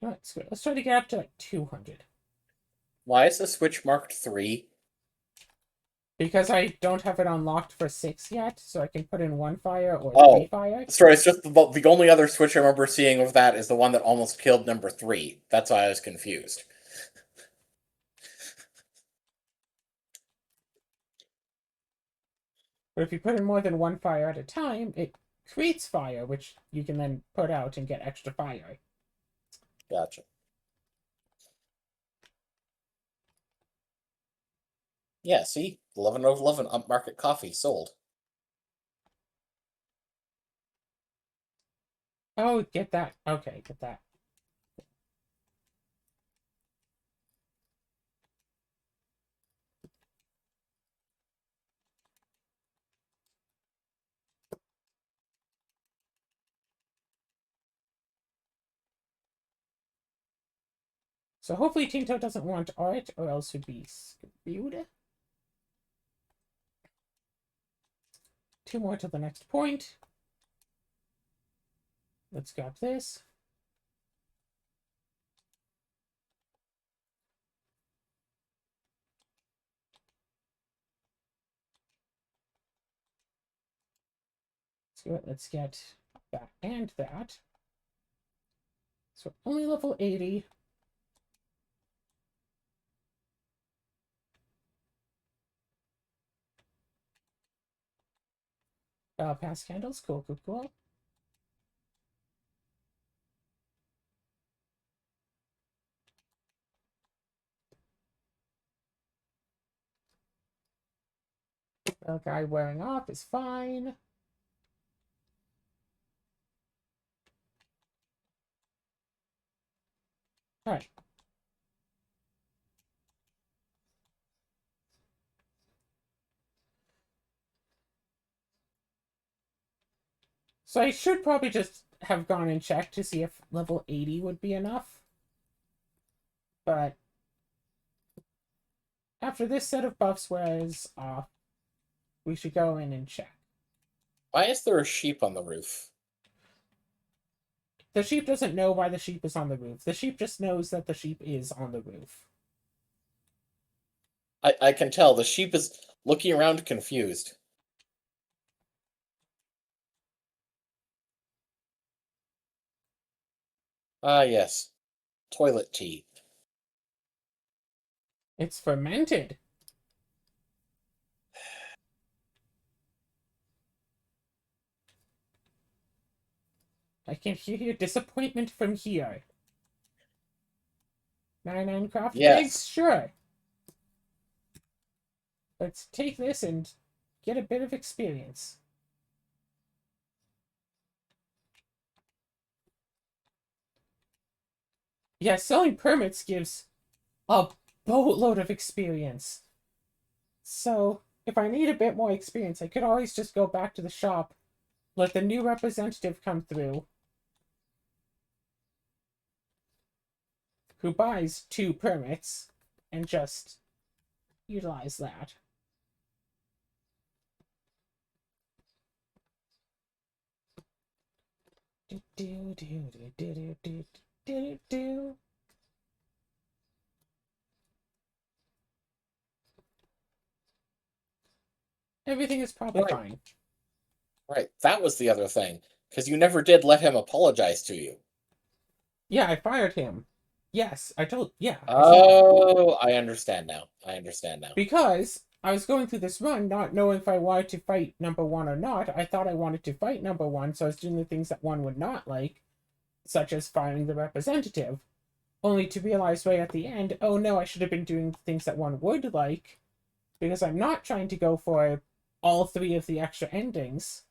Let's go. Let's try to get up to like 200. Why is the Switch marked 3? Because I don't have it unlocked for 6 yet, so I can put in 1 fire or 3 Oh, fire. sorry, it's just the only other Switch I remember seeing of that is the one that almost killed number 3. That's why I was confused. But if you put in more than 1 fire at a time, it creates fire, which you can then put out and get extra fire. Gotcha. Yeah, see? 11 out of 11 upmarket coffee sold. Oh, get that. Okay, get that. So hopefully Tinto doesn't want art, or else would be screwed. 2 more to the next point. Let's grab this. Let's get that and that. So only level 80. Pass candles. Cool, cool, cool. The guy wearing off is fine. Alright. So I should probably just have gone and checked to see if level 80 would be enough. But after this set of buffs wears off, we should go in and check. Why is there a sheep on the roof? The sheep doesn't know why the sheep is on the roof. The sheep just knows that the sheep is on the roof. I can tell. The sheep is looking around confused. Ah, yes. Toilet tea. It's fermented. I can hear your disappointment from here. 99 craft Yes. pigs? Sure. let's take this and get a bit of experience. Yeah, selling permits gives a boatload of experience. So, if I need a bit more experience, I could always just go back to the shop, let the new representative come through, who buys 2 permits, and just utilize that. Do do do do do do do do. Everything is probably fine. Right, that was the other thing, because you never did let him apologize to you. Yeah, I fired him. Yes, I told. Yeah, I said that. Oh, I understand now. I understand now. Because I was going through this run not knowing if I wanted to fight number 1 or not. I thought I wanted to fight number 1, so I was doing the things that 1 would not like, such as firing the representative. Only to realize right at the end, oh no, I should have been doing things that 1 would like, because I'm not trying to go for all 3 of the extra endings,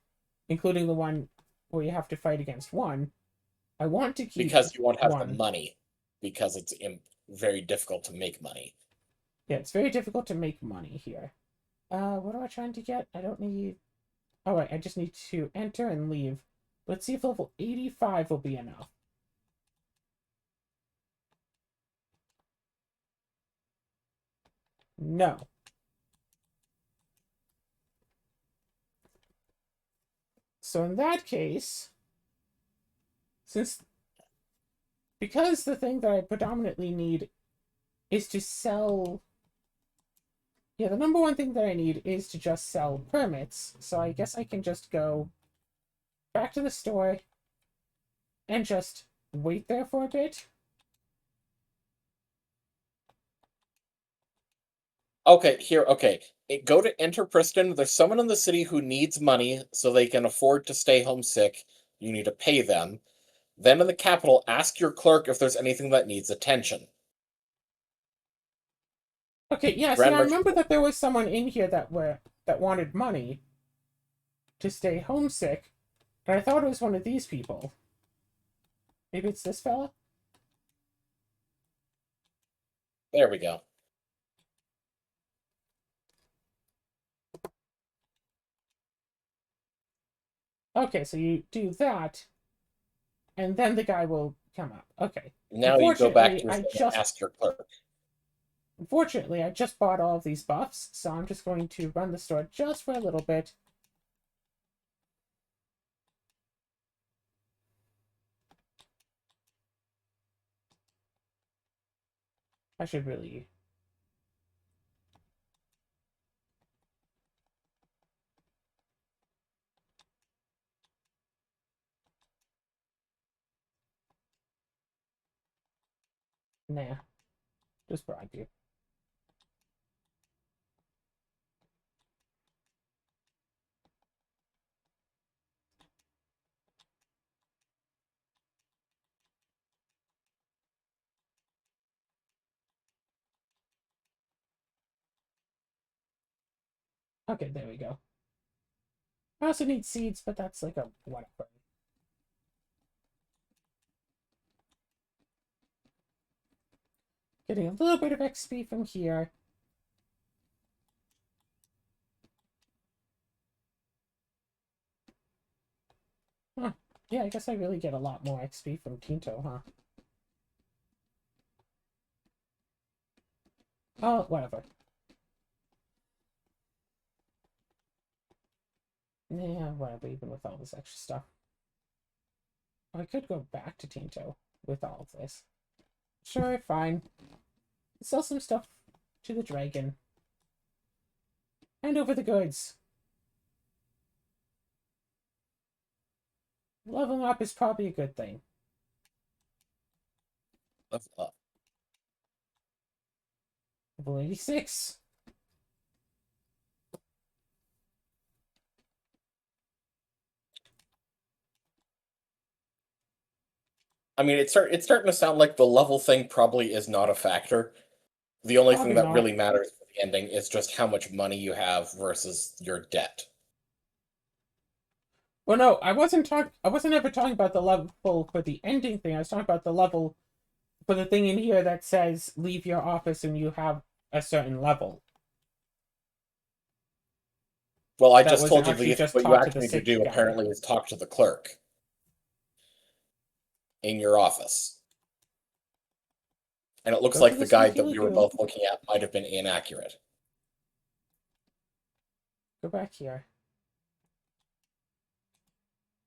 including the one where you have to fight against 1. I want to keep Because you won't have the 1. money, because it's very difficult to make money. Yeah, it's very difficult to make money here. What am I trying to get? I don't need... Oh, wait, I just need to enter and leave. Let's see if level 85 will be enough. No. So in that case, because the thing that I predominantly need is to sell... Yeah, the number 1 thing that I need is to just sell permits. So I guess I can just go back to the store and just wait there for a bit. Okay, here, okay. Go to Enter Priston. There's someone in the city who needs money so they can afford to stay homesick. You need to pay them. Then in the capital, ask your clerk if there's anything that needs attention. Okay, yeah, see, Grand I remember Merchant. that there was someone in here that wanted money to stay homesick, and I thought it was one of these people. Maybe it's this fella? There we go. Okay, so you do that, and then the guy will come up. Okay. Now you go back to Unfortunately, your I thing and just ask your clerk. Unfortunately, I just bought all of these buffs, so I'm just going to run the store just for a little bit. I should really... Nah, just bribe you. Okay, there we go. I also need seeds, but that's like a whatever. Getting a little bit of XP from here. Huh. Yeah, I guess I really get a lot more XP from Tinto, huh? Oh, whatever. Yeah, whatever, even with all this extra stuff. I could go back to Tinto with all of this. Sure, fine. Sell some stuff to the dragon. Hand over the goods. Leveling up is probably a good thing. Level 86. I mean, it's starting to sound like the level thing probably is not a factor. The only Probably thing that not. really matters for the ending is just how much money you have versus your debt. Well, no, I wasn't ever talking about the level for the ending thing. I was talking about the level for the thing in here that says leave your office and you have a certain level. Well, I That just was told you actually just what you talk to actually the need to sick do guy. apparently is talk to the clerk in your office. And it looks Go to like the the guide sneaky that we were lagoon. both looking at might have been inaccurate. Go back here.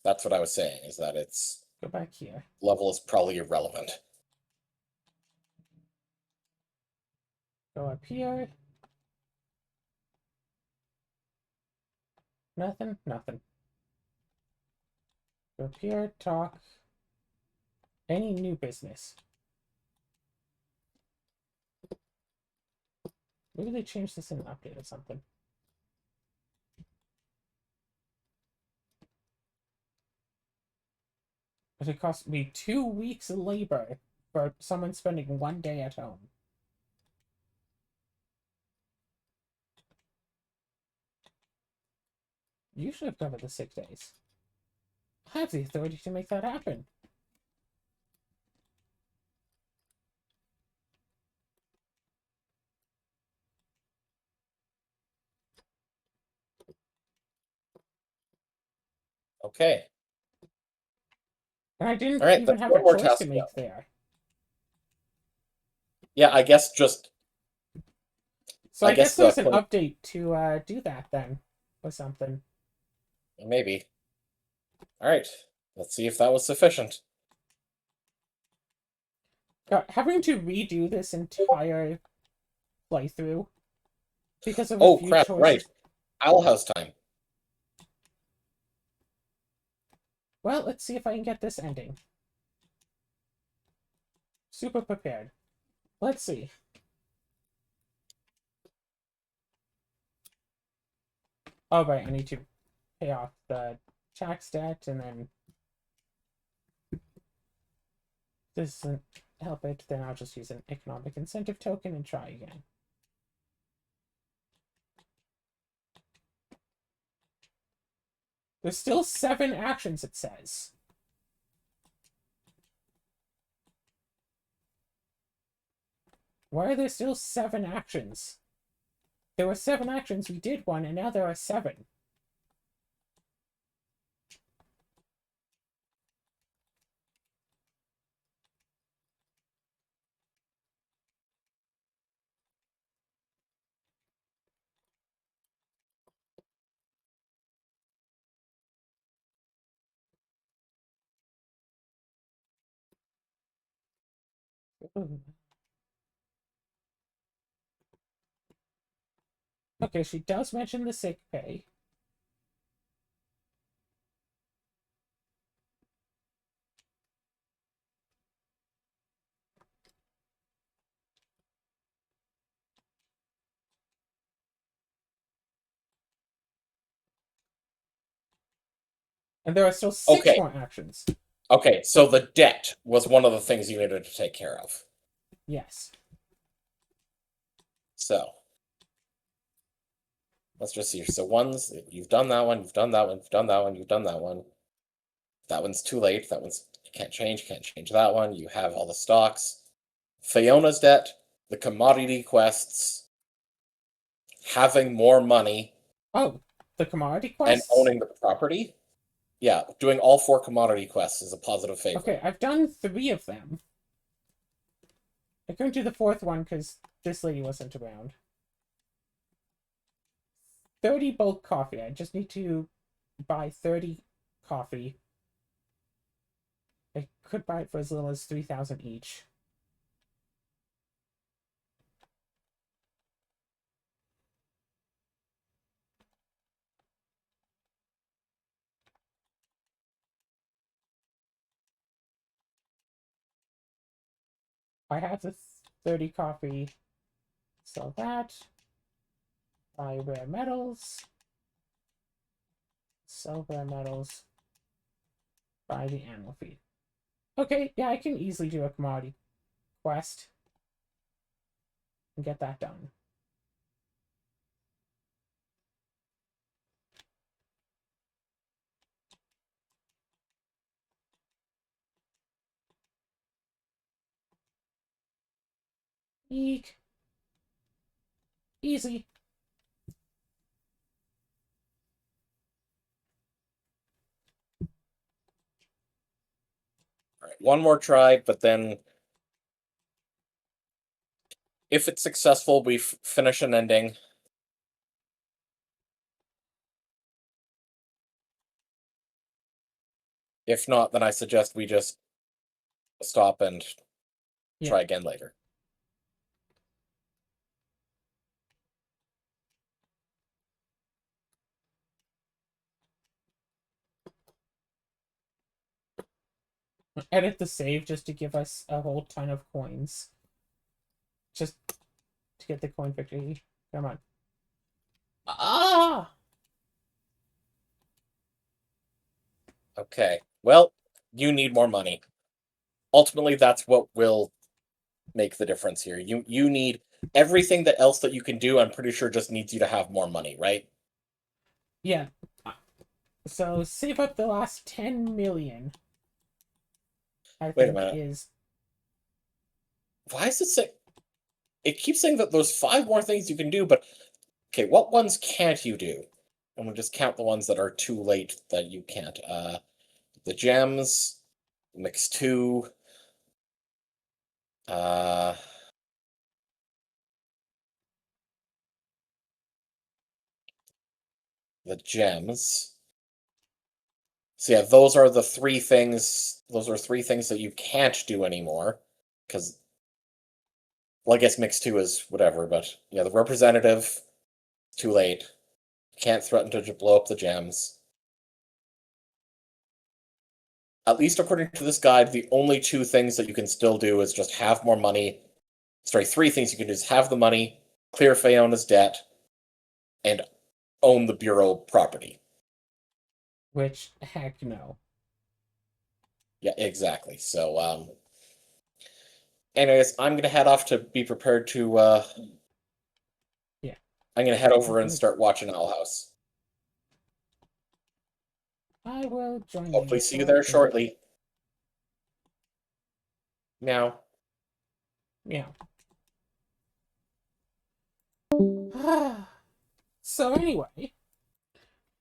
That's what I was saying, is that its Go back here. level is probably irrelevant. Go up here. Nothing, nothing. Go up here, talk. Any new business. Maybe they changed this in an update or something. But it cost me 2 weeks of labor for someone spending 1 day at home. You should have covered the 6 days. I have the authority to make that happen. Okay. And I didn't All right, even that's have a one more choice to task make left. there. Yeah, I guess just... So I guess the there's an update to do that then. Or something. maybe. All right, let's see if that was sufficient. Having to redo this entire playthrough because of a Oh, few crap, right. choices. Owl House time. Well, let's see if I can get this ending. Super prepared. Let's see. Oh, right, I need to pay off the tax debt, and then this doesn't help it, then I'll just use an economic incentive token and try again. There's still 7 actions, it says. Why are there still 7 actions? There were 7 actions, we did 1, and now there are 7. Okay, she does mention the sick pay. And there are still 6 Okay, more actions. okay, so the debt was one of the things you needed to take care of. Yes. So, let's just see. So one's, you've done that one, you've done that one, you've done that one, you've done that one. That one's too late. That one's, you can't change that one. You have all the stocks. Fiona's debt, the commodity quests, having more money, Oh, the commodity and quests? owning the property. Yeah, doing all 4 commodity quests is a positive favor. Okay, I've done 3 of them. I couldn't do the 4th one because this lady wasn't around. 30 bulk coffee. I just need to buy 30 coffee. I could buy it for as little as 3,000 each. I have the 30 coffee. Sell that. Buy rare metals. Sell rare metals. Buy the animal feed. Okay, yeah, I can easily do a commodity quest. and get that done. Eek. Easy. All right, one more try, but then if it's successful, we finish an ending. If not, then I suggest we just stop and try again later. Edit the save just to give us a whole ton of coins. Just to get the coin victory. Come on. Ah! Okay. Well, you need more money. Ultimately, that's what will make the difference here. You need everything that else that you can do. I'm pretty sure just needs you to have more money, right? Yeah. So save up the last 10 million. I Wait a think minute. is. Why is it say? It keeps saying that there's 5 more things you can do, but okay, what ones can't you do? And we'll just count the ones that are too late that you can't. The gems, mix 2, uh, the gems. So yeah, those are the 3 things. Those are 3 things that you can't do anymore, because well, I guess mix 2 is whatever, but yeah, the representative, too late. Can't threaten to blow up the gems. At least according to this guide, the only 2 things that you can still do is just have more money. Sorry, 3 things you can do is have the money, clear Fiona's debt, and own the Bureau property. Which, heck no. Yeah, exactly. So, anyways, I'm gonna head off to be prepared to, Yeah. I'm gonna head over and start watching Owl House. I will join Hopefully you see you there shortly. Meow. Yeah. So anyway.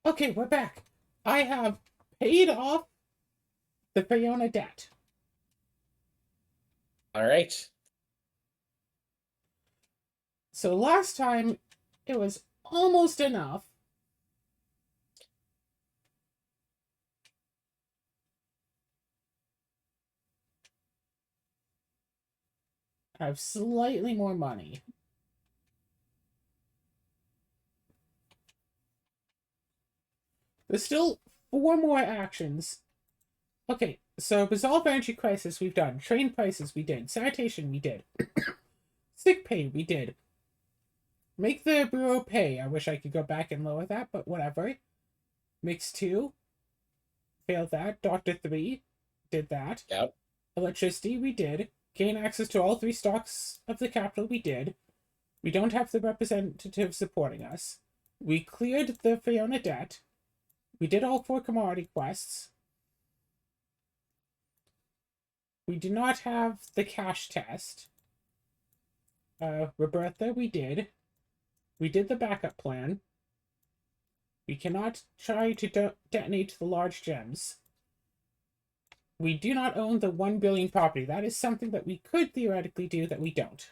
Okay, we're back. I have paid off the Fiona debt. Alright. So last time it was almost enough. I have slightly more money. There's still 4 more actions. Okay, so Resolve Energy Crisis we've done. Train prices we did. Sanitation we did. Sick pay we did. Make the Bureau pay. I wish I could go back and lower that, but whatever. Mix 2. Failed that. Doctor 3. Did that. Yep. Electricity we did. Gain access to all 3 stocks of the capital we did. We don't have the representative supporting us. We cleared the Fiona debt. We did all 4 commodity quests. We do not have the cash test. Roberta, we did. We did the backup plan. We cannot try to detonate the large gems. We do not own the 1 billion property. That is something that we could theoretically do that we don't.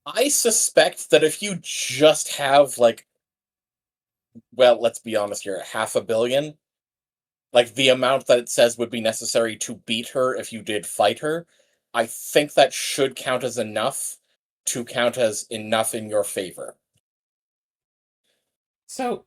I suspect that if you just have, like, well, let's be honest here, 500,000,000, like the amount that it says would be necessary to beat her if you did fight her, I think that should count as enough to count as enough in your favor. So,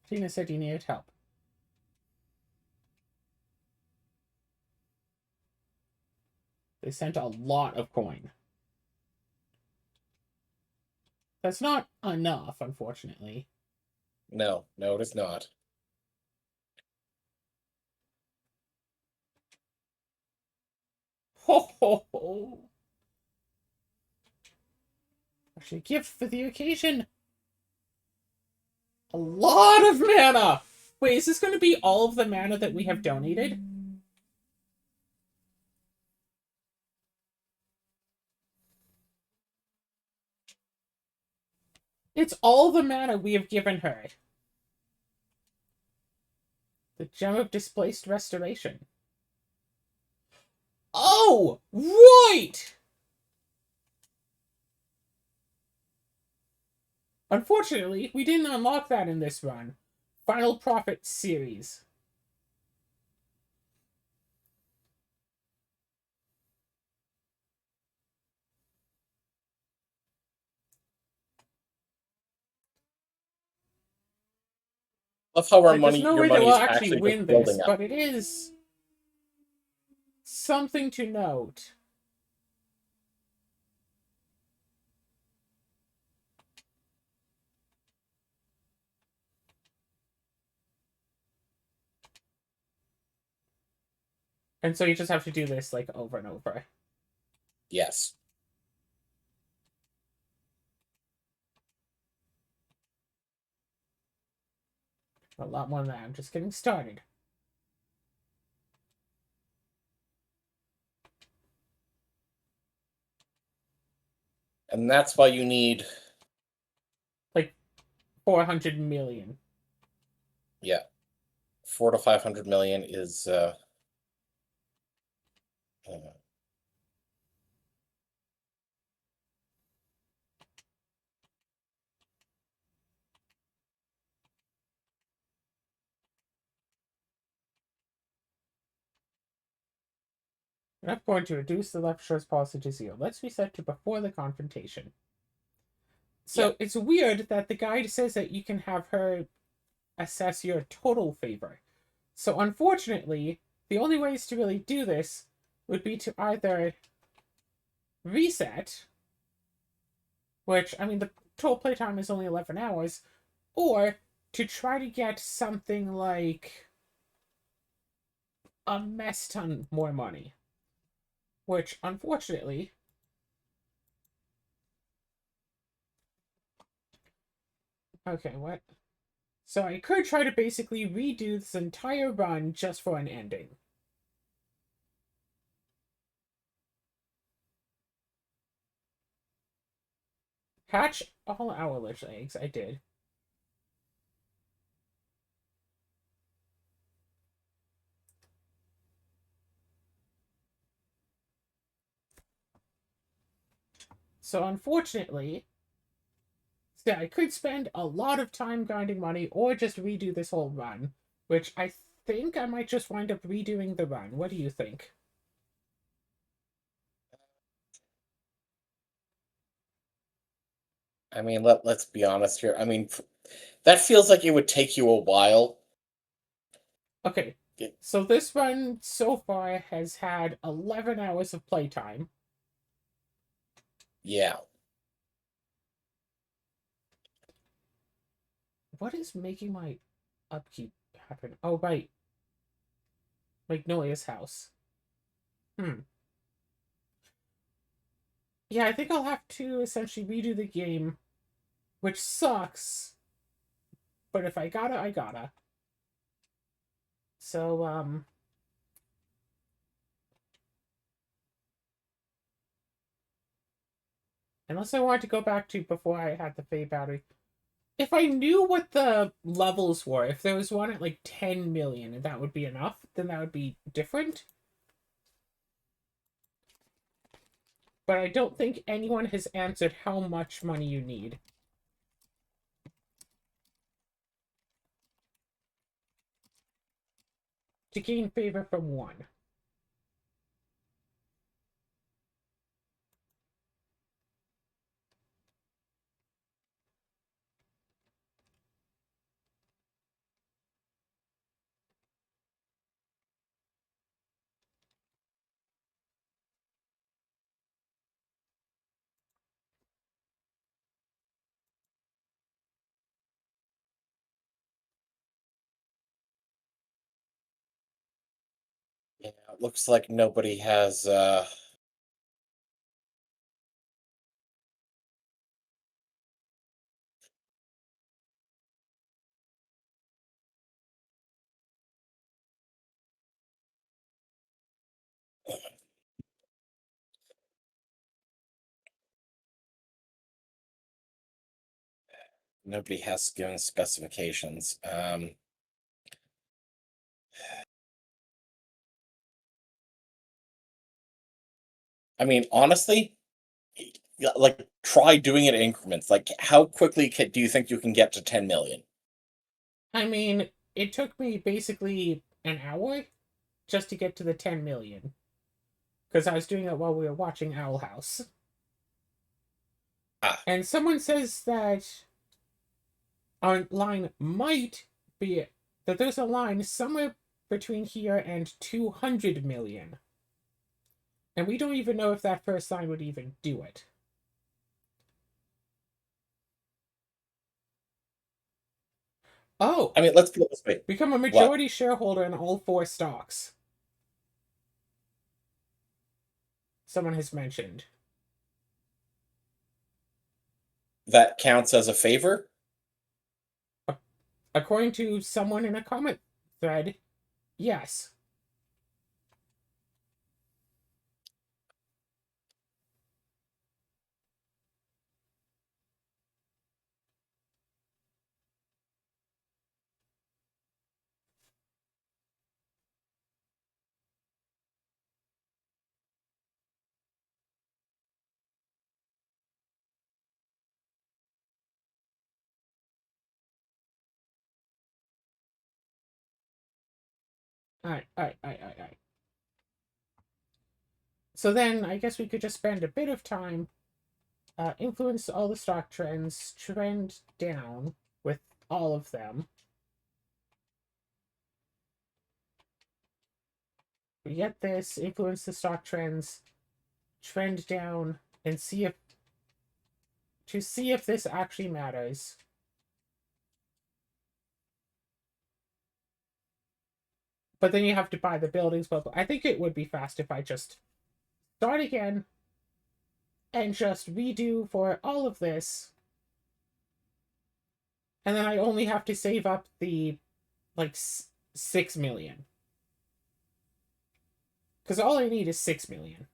Tina said you needed help. They sent a lot of coin. That's not enough, unfortunately. No, no, it is not. Ho ho ho! Actually, a gift for the occasion. A lot of mana! Wait, is this going to be all of the mana that we have donated? It's all the mana we have given her. The Gem of Displaced Restoration. Oh! Right! Unfortunately, we didn't unlock that in this run. Final Prophet series. Love how our Like, there's money, no your way that money we'll is actually actually just win this, building up. but it is something to note. And so you just have to do this, like, over and over. Yes. A lot more than that. I'm just getting started. And that's why you need, Like, 400 million. yeah, 400 to 500 million is uh, I'm going to reduce the left short's policy to 0. Let's reset to before the confrontation. yeah. So it's weird that the guide says that you can have her assess your total favor. So unfortunately, the only ways to really do this would be to either reset, which, I mean, the total playtime is only 11 hours, or to try to get something like a mess ton more money. Which, unfortunately, okay, what? So I could try to basically redo this entire run just for an ending. Hatch all owlish eggs, I did. So unfortunately, yeah, I could spend a lot of time grinding money or just redo this whole run, which I think I might just wind up redoing the run. What do you think? I mean, let's be honest here. I mean, that feels like it would take you a while. Okay, so this run so far has had 11 hours of playtime. Yeah. What is making my upkeep happen? Oh, right. Magnolia's house. Hmm. Yeah, I think I'll have to essentially redo the game, which sucks. But if I gotta, I gotta. So, unless I wanted to go back to before I had the Fey battery. If I knew what the levels were, if there was one at like 10 million and that would be enough, then that would be different. But I don't think anyone has answered how much money you need to gain favor from one. Yeah, it looks like nobody has nobody has given specifications. I mean, honestly, like try doing it in increments. Like, how quickly do you think you can get to 10 million? I mean, it took me basically an hour just to get to the 10 million because I was doing it while we were watching Owl House. Ah, And someone says that our line might be that there's a line somewhere between here and 200 million. And we don't even know if that first line would even do it. Oh, I mean, let's put it this way. become a What? majority shareholder in all four stocks. Someone has mentioned. That counts as a favor? According to someone in a comment thread, yes. Alright. So then I guess we could just spend a bit of time influence all the stock trends, trend down with all of them. We get this, influence the stock trends, trend down, and see if this actually matters. But then you have to buy the buildings. But I think it would be fast if I just start again and just redo for all of this. And then I only have to save up the like 6 million. Because all I need is 6 million.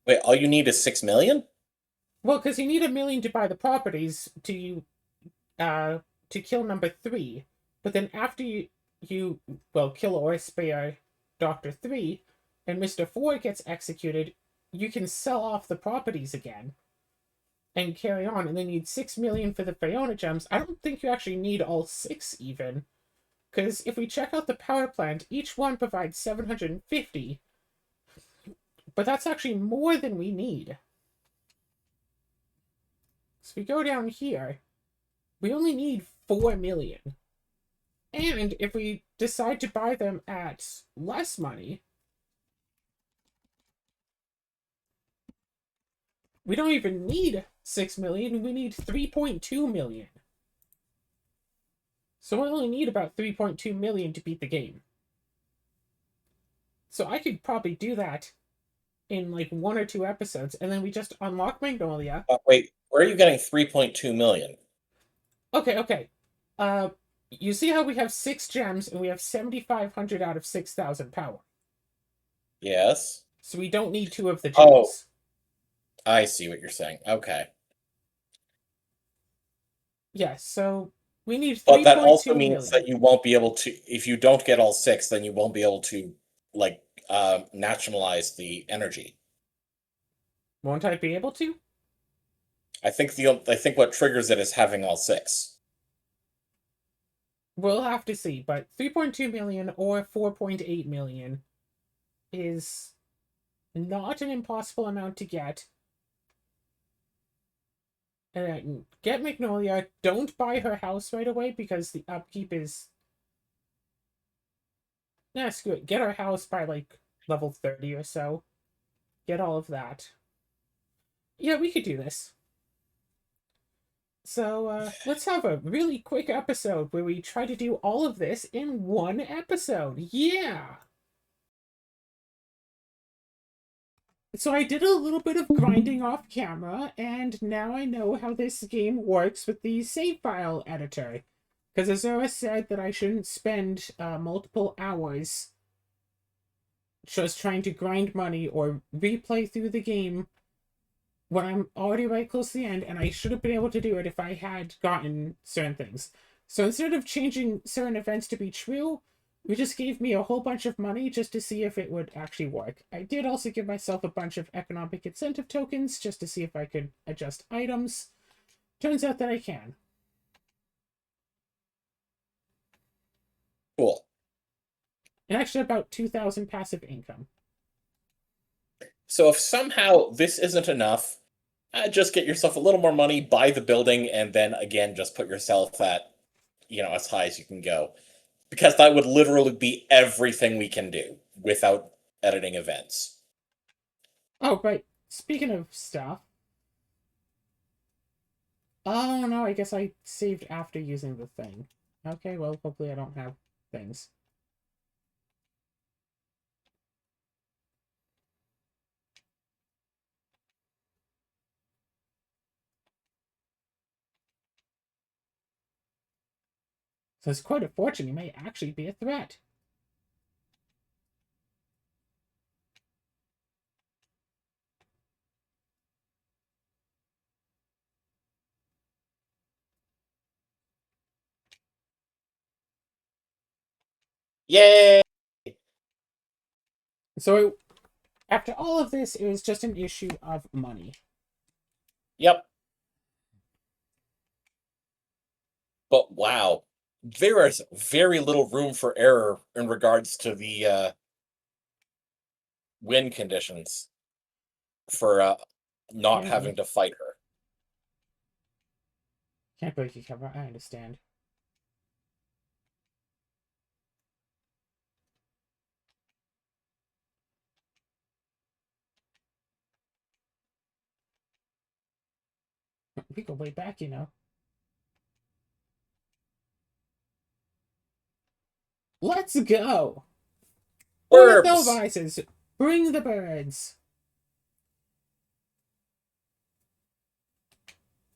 Wait, all you need is 6 million? Well, because you need 1 million to buy the properties to kill number 3. But then after you kill or spare Doctor 3 and Mr. 4 gets executed, you can sell off the properties again and carry on, and then you need 6 million for the Fiona gems. I don't think you actually need all 6 even. Because if we check out the power plant, each one provides 750, but that's actually more than we need. So if we go down here, we only need 4 million. And if we decide to buy them at less money, we don't even need 6 million, we need 3.2 million. So we only need about 3.2 million to beat the game. So I could probably do that in like 1 or 2 episodes, and then we just unlock Magnolia. Wait, where are you getting 3.2 million? Okay. You see how we have 6 gems and we have 7,500 out of 6,000 power. Yes. So we don't need 2 of the Oh, gems. I see what you're saying. Okay. Yes, so we need But that also 3.2 means million. that you won't be able to, if you don't get all 6, then you won't be able to, like, nationalize the energy. Won't I be able to? I think what triggers it is having all 6. We'll have to see, but 3.2 million or 4.8 million is not an impossible amount to get. And get Magnolia. Don't buy her house right away because the upkeep is. Nah, screw it. Get her house by like level 30 or so. Get all of that. Yeah, we could do this. So let's have a really quick episode where we try to do all of this in one episode. Yeah. So I did a little bit of grinding off camera, and now I know how this game works with the save file editor. Because Azura said that I shouldn't spend multiple hours just trying to grind money or replay through the game when I'm already right close to the end, and I should have been able to do it if I had gotten certain things. So instead of changing certain events to be true, we just gave me a whole bunch of money just to see if it would actually work. I did also give myself a bunch of economic incentive tokens just to see if I could adjust items. Turns out that I can. Cool. And actually about 2,000 passive income. So if somehow this isn't enough, just get yourself a little more money, buy the building, and then again, just put yourself at, as high as you can go. Because that would literally be everything we can do without editing events. Oh, right. Speaking of stuff. Oh, no, I guess I saved after using the thing. Okay, well, hopefully I don't have things. So it's quite a fortune. You may actually be a threat. Yay! So after all of this, it was just an issue of money. Yep. But wow, there is very little room for error in regards to the win conditions for not Apparently. having to fight her. Can't break your cover. I understand. We go way back, you know. Let's go! Herbs! Ornithovices! Bring the birds!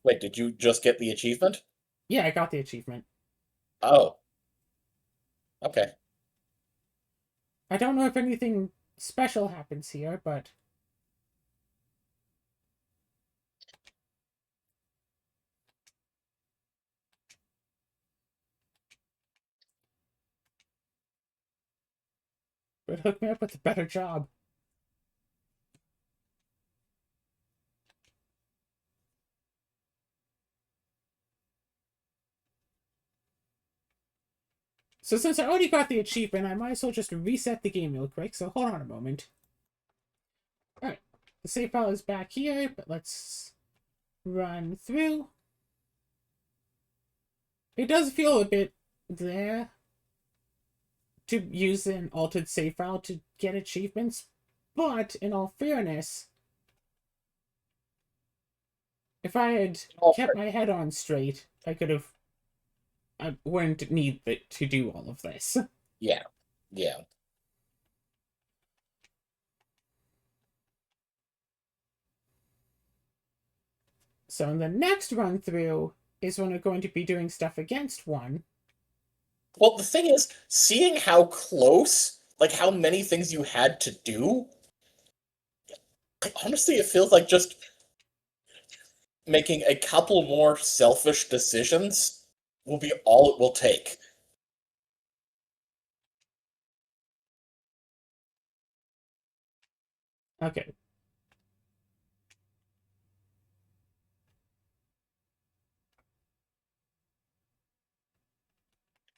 Wait, did you just get the achievement? Yeah, I got the achievement. Oh. Okay. I don't know if anything special happens here, but... But hook me up with a better job. So since I already got the achievement, I might as well just reset the game real quick, so hold on a moment. Alright, the save file is back here, but let's run through. It does feel a bit there to use an altered save file to get achievements, but in all fairness, if I had kept my head on straight, I wouldn't need it to do all of this. Yeah. Yeah. So in the next run through is when we're going to be doing stuff against one. Well, the thing is, seeing how close, like how many things you had to do, honestly, it feels like just making a couple more selfish decisions will be all it will take. Okay.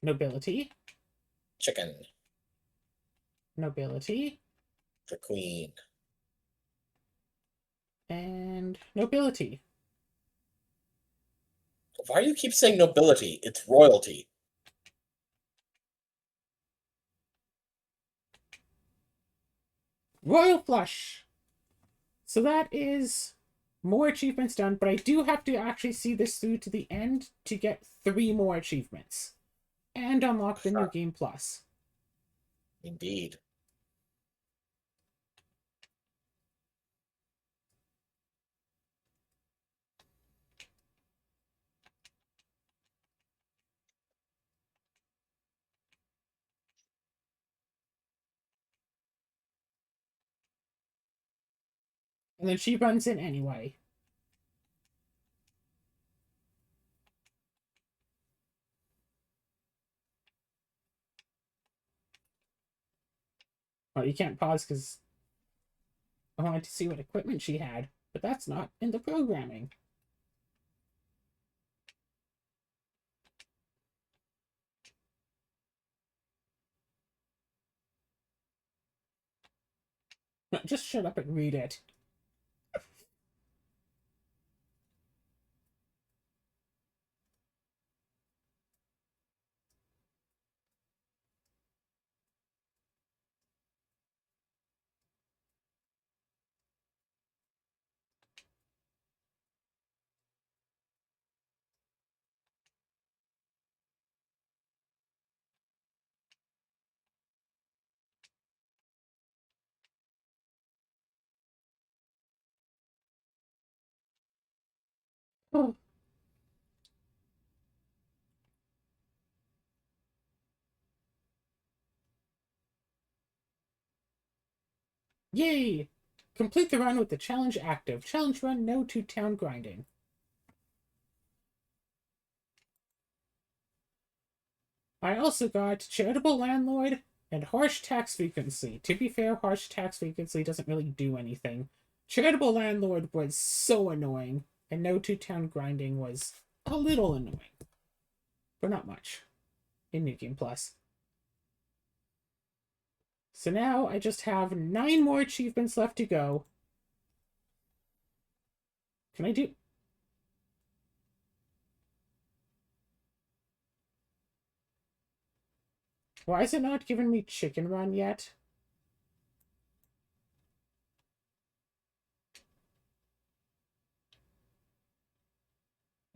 Nobility. Chicken Nobility. for queen. And nobility. Why do you keep saying nobility? It's royalty. Royal flush. So that is more achievements done, but I do have to actually see this through to the end to get 3 more achievements and unlock the New Game Plus. Indeed. And then she runs in anyway. Oh, you can't pause because I wanted to see what equipment she had, but that's not in the programming. No, just shut up and read it. Oh. Yay! Complete the run with the challenge active. Challenge run, no to town grinding. I also got charitable landlord and harsh tax frequency. To be fair, harsh tax frequency doesn't really do anything. Charitable landlord was so annoying, and no to town grinding was a little annoying. But not much. In New Game Plus. So now I just have 9 more achievements left to go. Can I do... Why is it not giving me Chicken Run yet?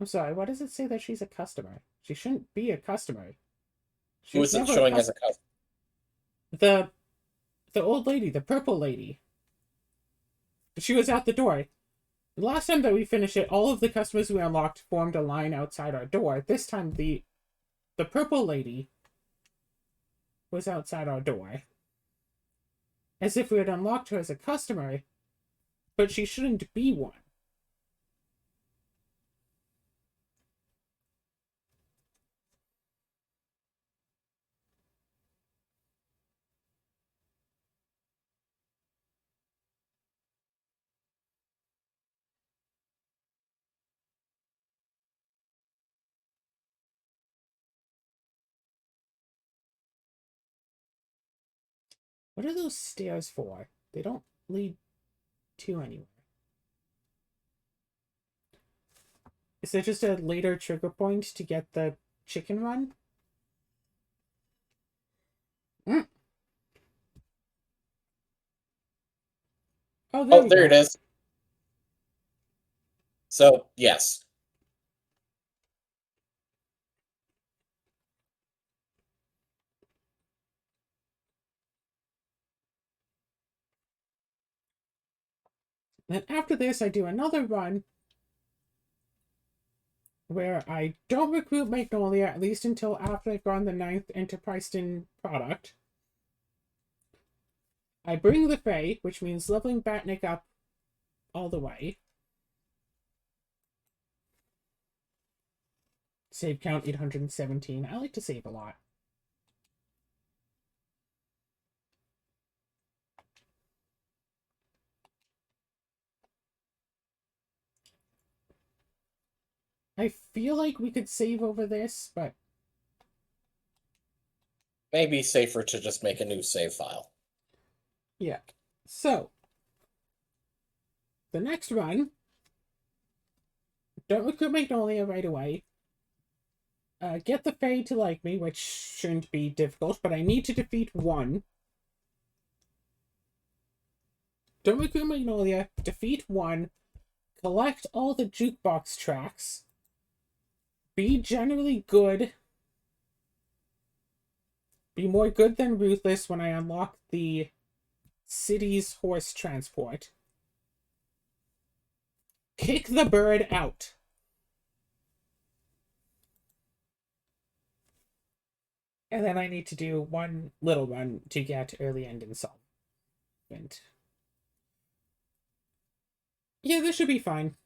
I'm sorry, why does it say that she's a customer? She shouldn't be a customer. She Who was is it never showing as a customer? The old lady, the purple lady. She was out the door. The last time that we finished it, all of the customers we unlocked formed a line outside our door. This time, the purple lady was outside our door. As if we had unlocked her as a customer, but she shouldn't be one. What are those stairs for? They don't lead to anywhere. Is there just a later trigger point to get the chicken run? Mm. Oh, there Oh, we there go. it is. So, yes. Then after this, I do another run where I don't recruit Magnolia, at least until after I've gotten the 9th Enterprise product. I bring the Fae, which means leveling Batnik up all the way. Save count 817. I like to save a lot. I feel like we could save over this, but... Maybe safer to just make a new save file. Yeah. So, the next run, don't recruit Magnolia right away. Get the Fae to like me, which shouldn't be difficult, but I need to defeat one. Don't recruit Magnolia, defeat one, collect all the jukebox tracks, be generally good, be more good than ruthless when I unlock the city's horse transport, kick the bird out. And then I need to do one little run to get early end insolvent. Yeah, this should be fine.